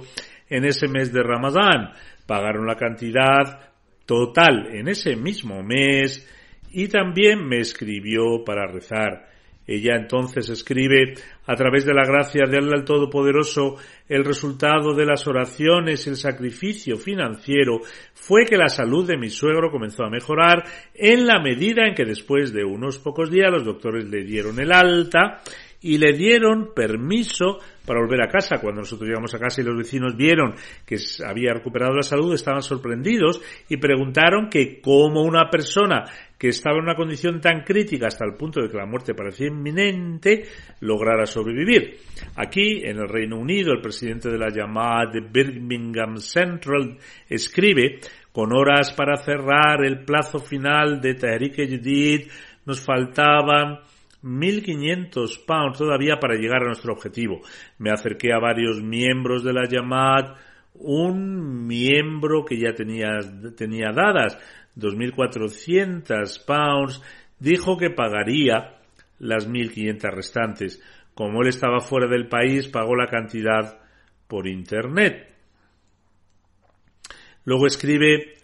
en ese mes de Ramadán. Pagaron la cantidad total en ese mismo mes y también me escribió para rezar. Ella entonces escribe: a través de la gracia de Allah el Todopoderoso, el resultado de las oraciones y el sacrificio financiero fue que la salud de mi suegro comenzó a mejorar en la medida en que después de unos pocos días los doctores le dieron el alta y le dieron permiso para volver a casa. Cuando nosotros llegamos a casa y los vecinos vieron que había recuperado la salud, estaban sorprendidos y preguntaron que cómo una persona que estaba en una condición tan crítica hasta el punto de que la muerte parecía inminente lograra sobrevivir. Aquí, en el Reino Unido, el presidente de la Jamaat de Birmingham Central escribe: con horas para cerrar el plazo final de Tehrik-e-Jadid, nos faltaban 1.500 pounds todavía para llegar a nuestro objetivo. Me acerqué a varios miembros de la Jamaat. Un miembro que ya tenía dadas 2.400 pounds dijo que pagaría las 1.500 restantes. Como él estaba fuera del país, pagó la cantidad por internet. Luego escribe: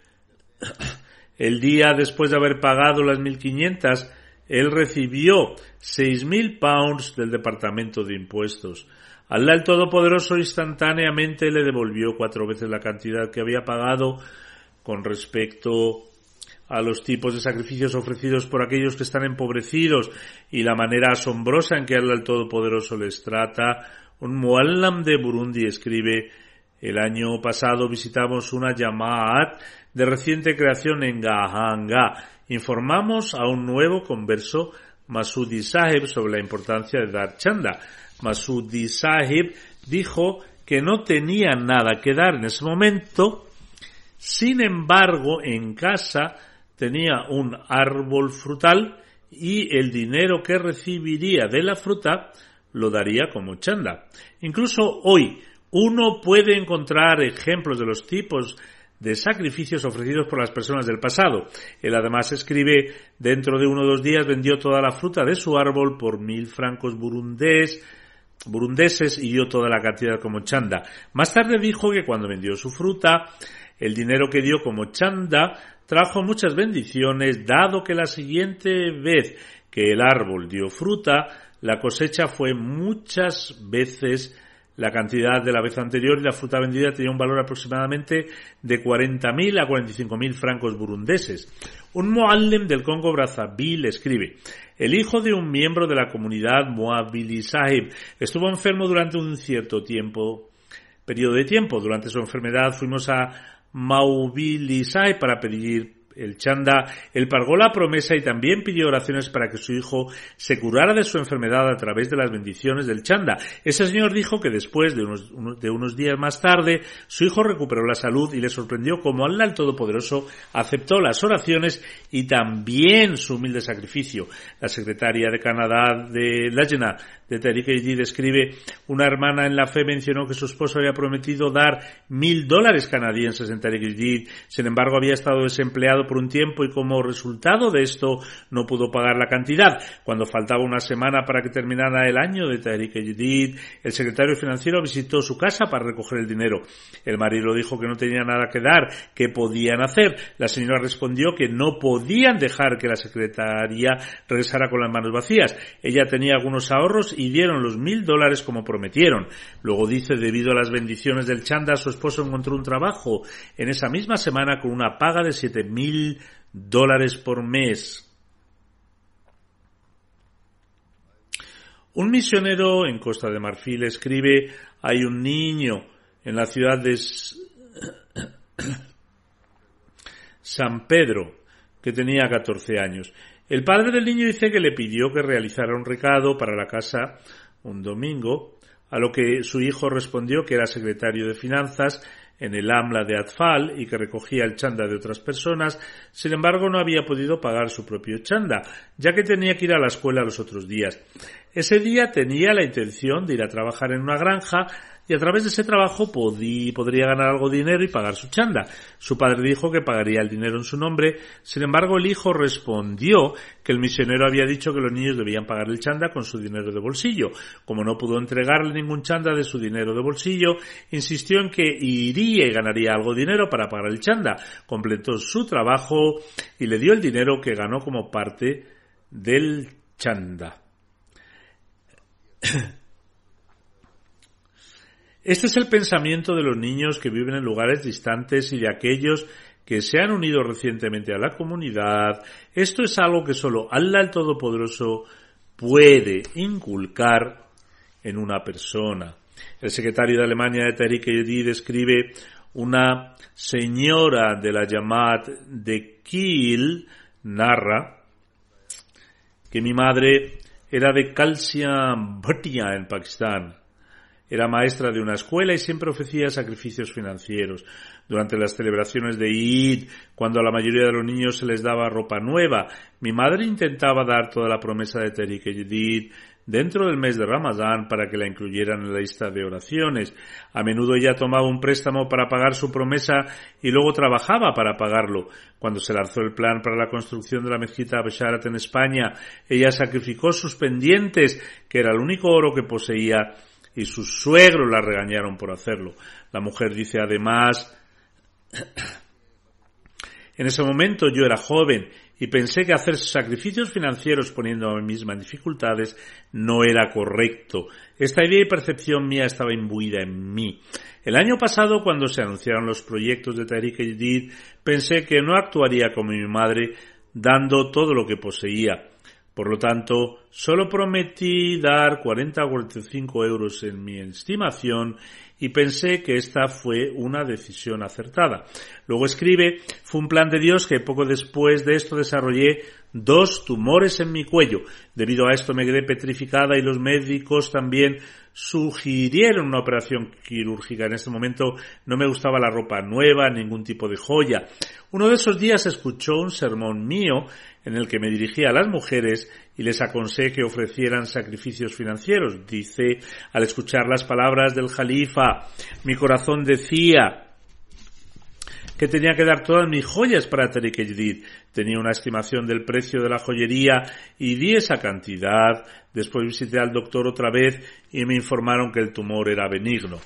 el día después de haber pagado las 1.500, él recibió 6.000 pounds del Departamento de Impuestos. Allah el Todopoderoso instantáneamente le devolvió 4 veces la cantidad que había pagado. Con respecto a los tipos de sacrificios ofrecidos por aquellos que están empobrecidos y la manera asombrosa en que Allah el Todopoderoso les trata, un muallam de Burundi escribe: el año pasado visitamos una Jamaat de reciente creación en Gahanga. Informamos a un nuevo converso, Masudi Sahib, sobre la importancia de dar chanda. Masudi Sahib dijo que no tenía nada que dar en ese momento. Sin embargo, en casa tenía un árbol frutal y el dinero que recibiría de la fruta lo daría como chanda. Incluso hoy uno puede encontrar ejemplos de los tipos de sacrificios ofrecidos por las personas del pasado. Él además escribe: dentro de 1 o 2 días vendió toda la fruta de su árbol por 1.000 francos burundeses y dio toda la cantidad como chanda. Más tarde dijo que cuando vendió su fruta, el dinero que dio como chanda trajo muchas bendiciones, dado que la siguiente vez que el árbol dio fruta, la cosecha fue muchas veces la cantidad de la vez anterior y la fruta vendida tenía un valor aproximadamente de 40.000 a 45.000 francos burundeses. Un muallim del Congo Brazzaville escribe: el hijo de un miembro de la comunidad Moabili Sahib estuvo enfermo durante un cierto periodo de tiempo. Durante su enfermedad fuimos a Moabili Sahib para pedir el chanda. Él pagó la promesa y también pidió oraciones para que su hijo se curara de su enfermedad a través de las bendiciones del chanda. Ese señor dijo que después de unos días más tarde, su hijo recuperó la salud y le sorprendió cómo Allah el Todopoderoso aceptó las oraciones y también su humilde sacrificio. La secretaria de Canadá de Lajna de Tehrik-e-Jadid escribe: una hermana en la fe mencionó que su esposo había prometido dar $1.000 canadienses en Tehrik-e-Jadid. Sin embargo, había estado desempleado por un tiempo y como resultado de esto no pudo pagar la cantidad. Cuando faltaba una semana para que terminara el año de Tehrik-e-Jadid, el secretario financiero visitó su casa para recoger el dinero. El marido dijo que no tenía nada que dar, que podían hacer. La señora respondió que no podían dejar que la secretaria regresara con las manos vacías. Ella tenía algunos ahorros y dieron los $1.000 como prometieron. Luego dice: debido a las bendiciones del chanda, su esposo encontró un trabajo en esa misma semana con una paga de $7.000 por mes. Un misionero en Costa de Marfil escribe: hay un niño en la ciudad de San Pedro que tenía 14 años. El padre del niño dice que le pidió que realizara un recado para la casa un domingo, a lo que su hijo respondió que era secretario de finanzas en el AMLA de Atfal y que recogía el chanda de otras personas. Sin embargo, no había podido pagar su propio chanda, ya que tenía que ir a la escuela los otros días. Ese día tenía la intención de ir a trabajar en una granja, y a través de ese trabajo podría ganar algo de dinero y pagar su chanda. Su padre dijo que pagaría el dinero en su nombre. Sin embargo, el hijo respondió que el misionero había dicho que los niños debían pagar el chanda con su dinero de bolsillo. Como no pudo entregarle ningún chanda de su dinero de bolsillo, insistió en que iría y ganaría algo de dinero para pagar el chanda. Completó su trabajo y le dio el dinero que ganó como parte del chanda. Este es el pensamiento de los niños que viven en lugares distantes y de aquellos que se han unido recientemente a la comunidad. Esto es algo que solo Allah el Todopoderoso puede inculcar en una persona. El secretario de Alemania de Tariq Jadid escribe: una señora de la Jamaat de Kiel narra que mi madre era de Kalsia Bhatia en Pakistán. Era maestra de una escuela y siempre ofrecía sacrificios financieros. Durante las celebraciones de Eid, cuando a la mayoría de los niños se les daba ropa nueva, mi madre intentaba dar toda la promesa de Tariq Jadid dentro del mes de Ramadán para que la incluyeran en la lista de oraciones. A menudo ella tomaba un préstamo para pagar su promesa y luego trabajaba para pagarlo. Cuando se lanzó el plan para la construcción de la mezquita Basharat en España, ella sacrificó sus pendientes, que era el único oro que poseía, y sus suegros la regañaron por hacerlo. La mujer dice además: en ese momento yo era joven y pensé que hacer sacrificios financieros poniendo a mí misma en dificultades no era correcto. Esta idea y percepción mía estaba imbuida en mí. El año pasado, cuando se anunciaron los proyectos de Tariq Jadid, pensé que no actuaría como mi madre dando todo lo que poseía. Por lo tanto, solo prometí dar 40 o 45 euros en mi estimación y pensé que esta fue una decisión acertada. Luego escribe: fue un plan de Dios que poco después de esto desarrollé 2 tumores en mi cuello. Debido a esto me quedé petrificada y los médicos también sugirieron una operación quirúrgica. En ese momento no me gustaba la ropa nueva, ningún tipo de joya. Uno de esos días escuchó un sermón mío en el que me dirigía a las mujeres y les aconsejé que ofrecieran sacrificios financieros. Dice: al escuchar las palabras del Jalifa, mi corazón decía que tenía que dar todas mis joyas para Tariq Jadid. Tenía una estimación del precio de la joyería y di esa cantidad. Después visité al doctor otra vez y me informaron que el tumor era benigno.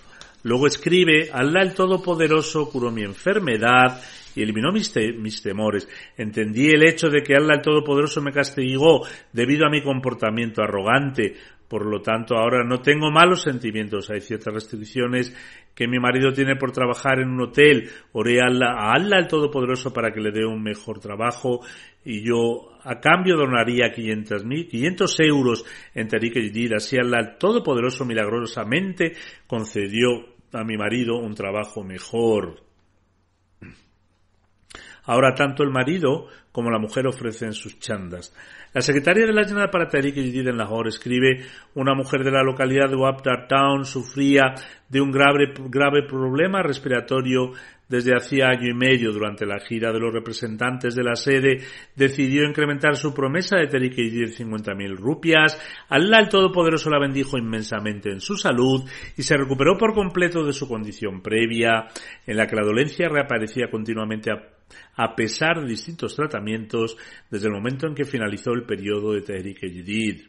Luego escribe: Allah el Todopoderoso curó mi enfermedad y eliminó mis temores. Entendí el hecho de que Allah el Todopoderoso me castigó debido a mi comportamiento arrogante. Por lo tanto, ahora no tengo malos sentimientos. Hay ciertas restricciones que mi marido tiene por trabajar en un hotel. Oré a Allah el Todopoderoso para que le dé un mejor trabajo y yo a cambio donaría 500 euros en Tariq Jadid. Así Allah el Todopoderoso milagrosamente concedió a mi marido un trabajo mejor. Ahora tanto el marido como la mujer ofrecen sus chandas. La secretaria de la Jannah para Tariq Jadid en Lahore escribe: una mujer de la localidad de Wapdar Town sufría de un grave problema respiratorio desde hacía año y medio. Durante la gira de los representantes de la sede decidió incrementar su promesa de Tariq Jadid en 50.000 rupias. Allah el Todopoderoso la bendijo inmensamente en su salud y se recuperó por completo de su condición previa, en la que la dolencia reaparecía continuamente a pesar de distintos tratamientos desde el momento en que finalizó el periodo de Tariq Jadid.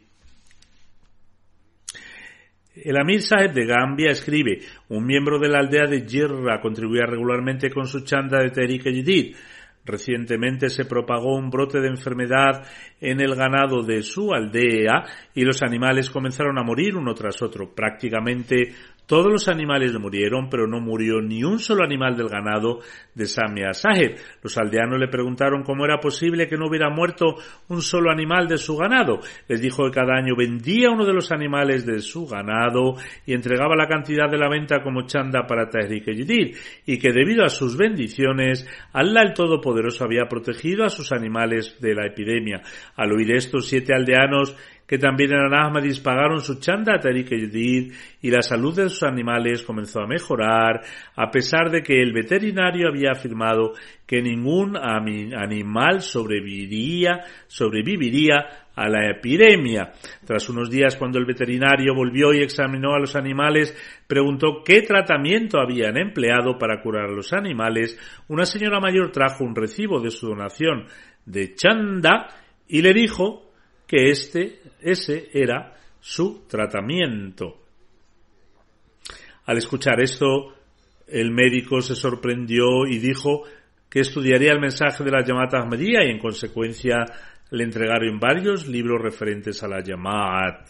El Amir Saheb de Gambia escribe: un miembro de la aldea de Jirra contribuía regularmente con su chanda de Tariq Jadid. Recientemente se propagó un brote de enfermedad en el ganado de su aldea y los animales comenzaron a morir uno tras otro. Prácticamente todos los animales murieron, pero no murió ni un solo animal del ganado de Samia Saheb. Los aldeanos le preguntaron cómo era posible que no hubiera muerto un solo animal de su ganado. Les dijo que cada año vendía uno de los animales de su ganado y entregaba la cantidad de la venta como chanda para Tariq Jadid, y que debido a sus bendiciones, Allah el Todopoderoso había protegido a sus animales de la epidemia. Al oír esto, 7 aldeanos que también eran Ahmadis pagaron su chanda a Tariq Jadid y la salud de sus animales comenzó a mejorar, a pesar de que el veterinario había afirmado que ningún animal sobreviviría a la epidemia. Tras unos días, cuando el veterinario volvió y examinó a los animales, preguntó qué tratamiento habían empleado para curar a los animales. Una señora mayor trajo un recibo de su donación de chanda y le dijo que ese era su tratamiento. Al escuchar esto, el médico se sorprendió y dijo que estudiaría el mensaje de la Jamaat Ahmadiyya y en consecuencia le entregaron varios libros referentes a la Jamaat.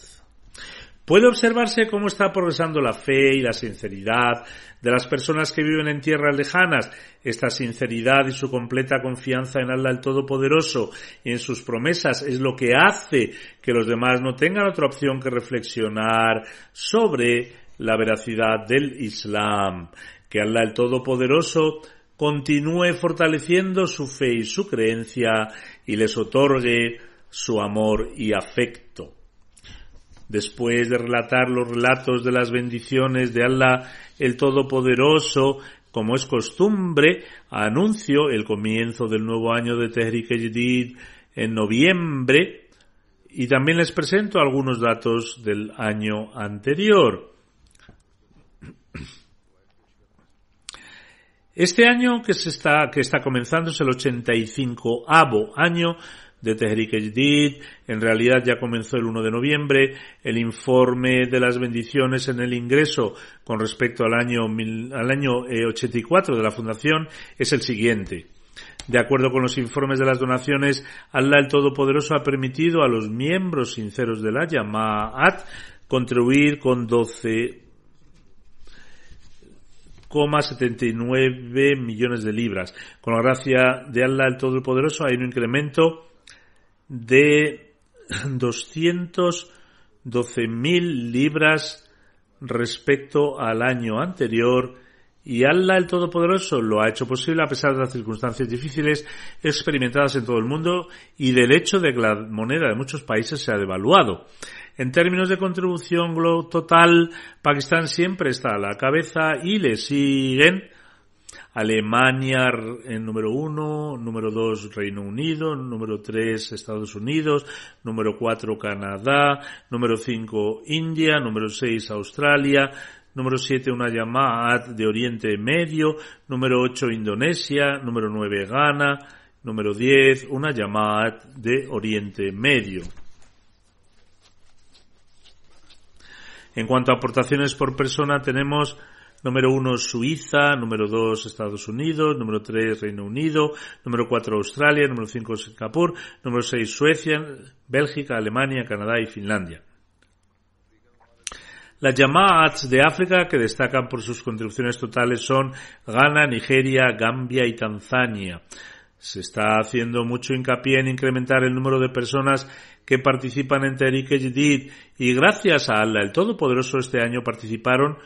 Puede observarse cómo está progresando la fe y la sinceridad de las personas que viven en tierras lejanas. Esta sinceridad y su completa confianza en Allah el Todopoderoso y en sus promesas es lo que hace que los demás no tengan otra opción que reflexionar sobre la veracidad del Islam. Que Allah el Todopoderoso continúe fortaleciendo su fe y su creencia y les otorgue su amor y afecto. Después de relatar los relatos de las bendiciones de Allah el Todopoderoso, como es costumbre, anuncio el comienzo del nuevo año de Tehrik-e-Jadid en noviembre y también les presento algunos datos del año anterior. Este año que está comenzando es el 85º año de Tehrik-e-Jadid. En realidad ya comenzó el 1 de noviembre. El informe de las bendiciones en el ingreso con respecto al año 84 de la fundación es el siguiente. De acuerdo con los informes de las donaciones, Allah el Todopoderoso ha permitido a los miembros sinceros de la Jamaat contribuir con 12,79 millones de libras. Con la gracia de Allah el Todopoderoso hay un incremento de 212.000 libras respecto al año anterior, y Allah el Todopoderoso lo ha hecho posible a pesar de las circunstancias difíciles experimentadas en todo el mundo y del hecho de que la moneda de muchos países se ha devaluado. En términos de contribución total, Pakistán siempre está a la cabeza y le siguen Alemania en número 1, número 2 Reino Unido, número 3 Estados Unidos, número 4 Canadá, número 5 India, número 6 Australia, número 7 una Jamaat de Oriente Medio, número 8 Indonesia, número 9 Ghana, número 10 una Jamaat de Oriente Medio. En cuanto a aportaciones por persona, tenemos número 1 Suiza, número 2 Estados Unidos, número 3 Reino Unido, número 4 Australia, número 5 Singapur, número 6 Suecia, Bélgica, Alemania, Canadá y Finlandia. Las Jamaats de África que destacan por sus contribuciones totales son Ghana, Nigeria, Gambia y Tanzania. Se está haciendo mucho hincapié en incrementar el número de personas que participan en Tehrik-e-Jadid y gracias a Allah el Todopoderoso este año participaron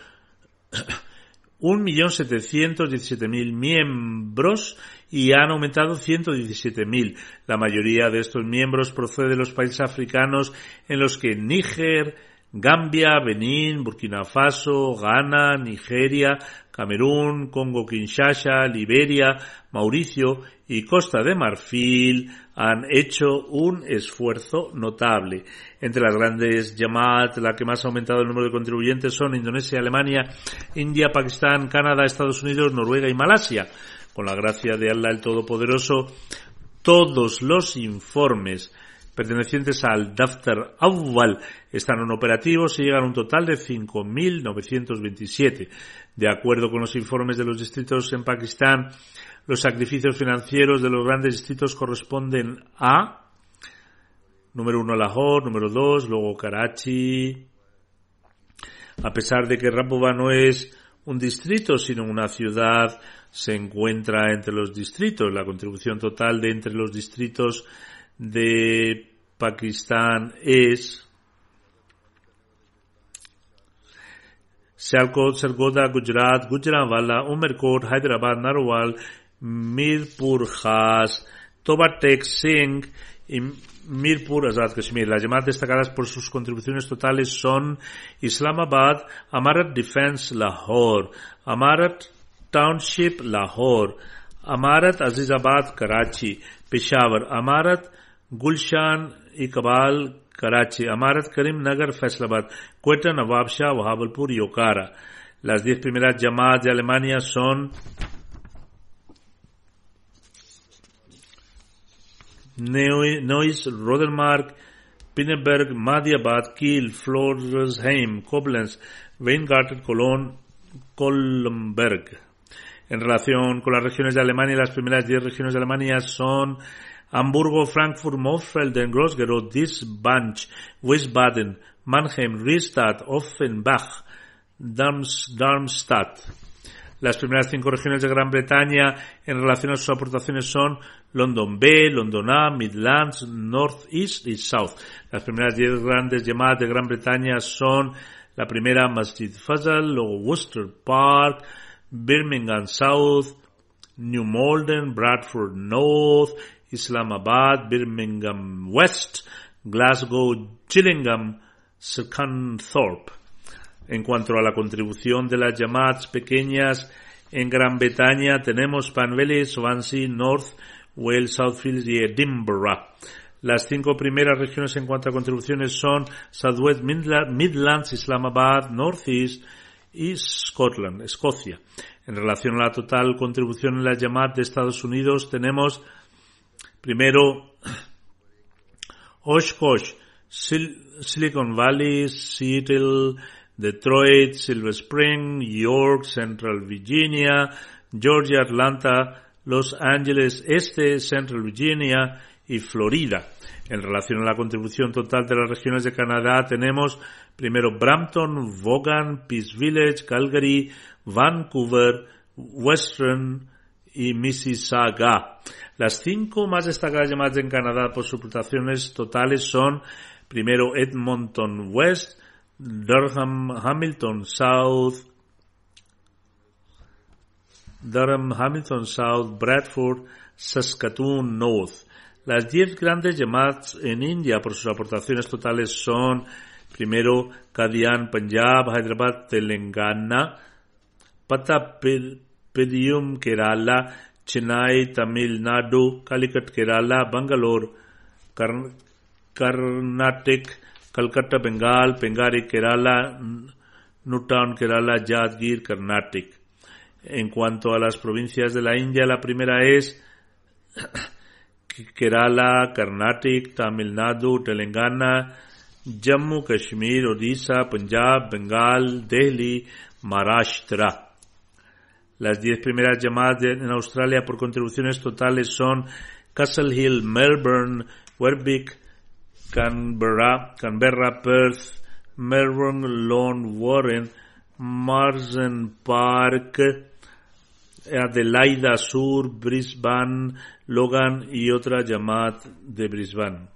1.717.000 miembros y han aumentado 117.000. La mayoría de estos miembros procede de los países africanos en los que Níger, Gambia, Benín, Burkina Faso, Ghana, Nigeria, Camerún, Congo-Kinshasa, Liberia, Mauricio y Costa de Marfil han hecho un esfuerzo notable. Entre las grandes Jamaat, la que más ha aumentado el número de contribuyentes son Indonesia, Alemania, India, Pakistán, Canadá, Estados Unidos, Noruega y Malasia. Con la gracia de Allah el Todopoderoso, todos los informes pertenecientes al Daftar Awwal están en operativos y llegan a un total de 5.927. De acuerdo con los informes de los distritos en Pakistán, los sacrificios financieros de los grandes distritos corresponden a número 1 Lahore, número 2, luego Karachi. A pesar de que Rabwa no es un distrito, sino una ciudad, se encuentra entre los distritos. La contribución total de entre los distritos de Pakistán es Sialkot, Sargodha, Gujarat, Gujranwala, Umerkot, Hyderabad, Narwal, Mirpur Khas, Toba-Tek Singh y Mirpur Azad Kashmir. Las llamadas destacadas por sus contribuciones totales son Islamabad, Amarat Defense Lahore, Amarat Township Lahore, Amarat Azizabad Karachi, Peshawar, Amarat Gulshan, Iqbal, Karachi, Amarat, Karim Nagar, Faisalabad, Quetta, Nawab Shah, Wahabalpur y Okara. Las 10 primeras llamadas de Alemania son Neuss, Rodermark, Pinneberg, Mahdiabad, Kiel, Floresheim, Koblenz, Weingarten, Cologne, Kolmberg. En relación con las regiones de Alemania, las primeras 10 regiones de Alemania son Hamburgo, Frankfurt, Mosfelden, Groß-Gerau, Disbanch, Wiesbaden, Mannheim, Riestadt, Offenbach, Darmstadt. Las primeras 5 regiones de Gran Bretaña en relación a sus aportaciones son London B, London A, Midlands, North East y South. Las primeras 10 grandes llamadas de Gran Bretaña son la primera Masjid Fazal, luego Worcester Park, Birmingham South, New Malden, Bradford North, Islamabad, Birmingham West, Glasgow, Gillingham, Scunthorpe. En cuanto a la contribución de las llamadas pequeñas en Gran Bretaña, tenemos Panvelly, Swansea, North Wales, Southfields y Edinburgh. Las 5 primeras regiones en cuanto a contribuciones son Southwest Midlands, Islamabad, North East y Scotland, Escocia. En relación a la total contribución en las llamadas de Estados Unidos, tenemos primero Oshkosh, Silicon Valley, Seattle, Detroit, Silver Spring, York, Central Virginia, Georgia, Atlanta, Los Ángeles Este, Central Virginia y Florida. En relación a la contribución total de las regiones de Canadá, tenemos primero Brampton, Vaughan, Peace Village, Calgary, Vancouver, Western y Mississauga. Las 5 más destacadas llamadas en Canadá por sus aportaciones totales son primero Edmonton West, Durham Hamilton South, Bradford, Saskatoon North. Las 10 grandes llamadas en India por sus aportaciones totales son primero Kadian, Punjab, Hyderabad, Telangana, Patapedium, Kerala, Chennai, Tamil Nadu, Calicut, Kerala, Bangalore, Karnataka, Calcutta, Bengal, Pengari, Kerala, Newtown, Kerala, Jadgir, Karnataka. En cuanto a las provincias de la India, la primera es Kerala, Karnataka, Tamil Nadu, Telangana, Jammu, Kashmir, Odisha, Punjab, Bengal, Delhi, Maharashtra. Las 10 primeras llamadas en Australia por contribuciones totales son Castle Hill, Melbourne, Werribee, Canberra, Perth, Melbourne, Lone Warren, Marsden Park, Adelaida Sur, Brisbane, Logan y otra llamada de Brisbane.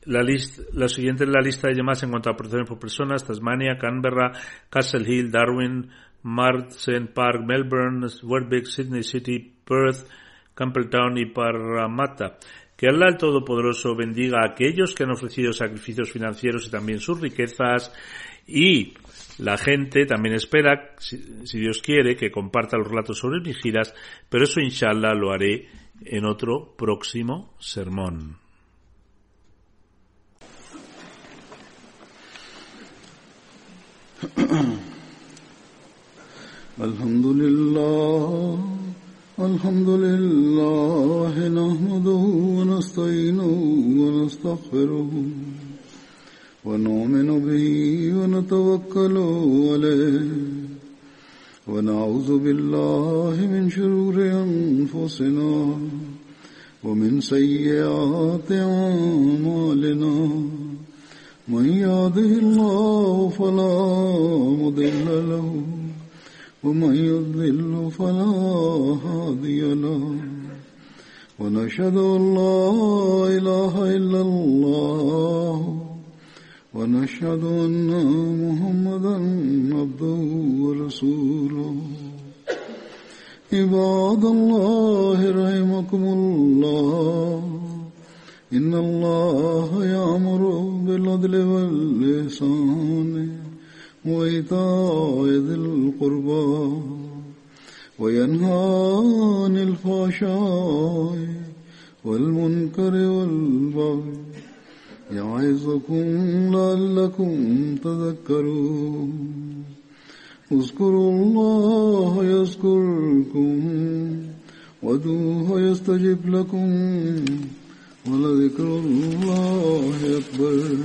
La siguiente es la lista de llamadas en cuanto a aportaciones por personas: Tasmania, Canberra, Castle Hill, Darwin, Marsden Park, Melbourne, Werribee, Sydney City, Perth, Campbelltown y Parramatta. Que Allah el Todopoderoso bendiga a aquellos que han ofrecido sacrificios financieros y también sus riquezas, y la gente también espera, si Dios quiere, que comparta los relatos sobre mis giras, pero eso inshallah lo haré en otro próximo sermón. الحمد لله نحمده ونستعينه ونستغفره ونؤمن به ونتوكل عليه ونعوذ بالله من شرور أنفسنا ومن سيئات أعمالنا من يهده الله فلا مضل له ومن يضلل فلا هادي له ونشهد أن لا إله إلا الله ونشهد أن محمدا عبده ورسوله عباد الله رحمكم الله إن الله يأمر بالعدل والإحسان وإيتاء ذي القربى وينهى عن الفحشاء والمنكر والبغي يعظكم لعلكم تذكرون اذكروا الله يذكركم وادعوه يستجب لكم ولذكر الله أكبر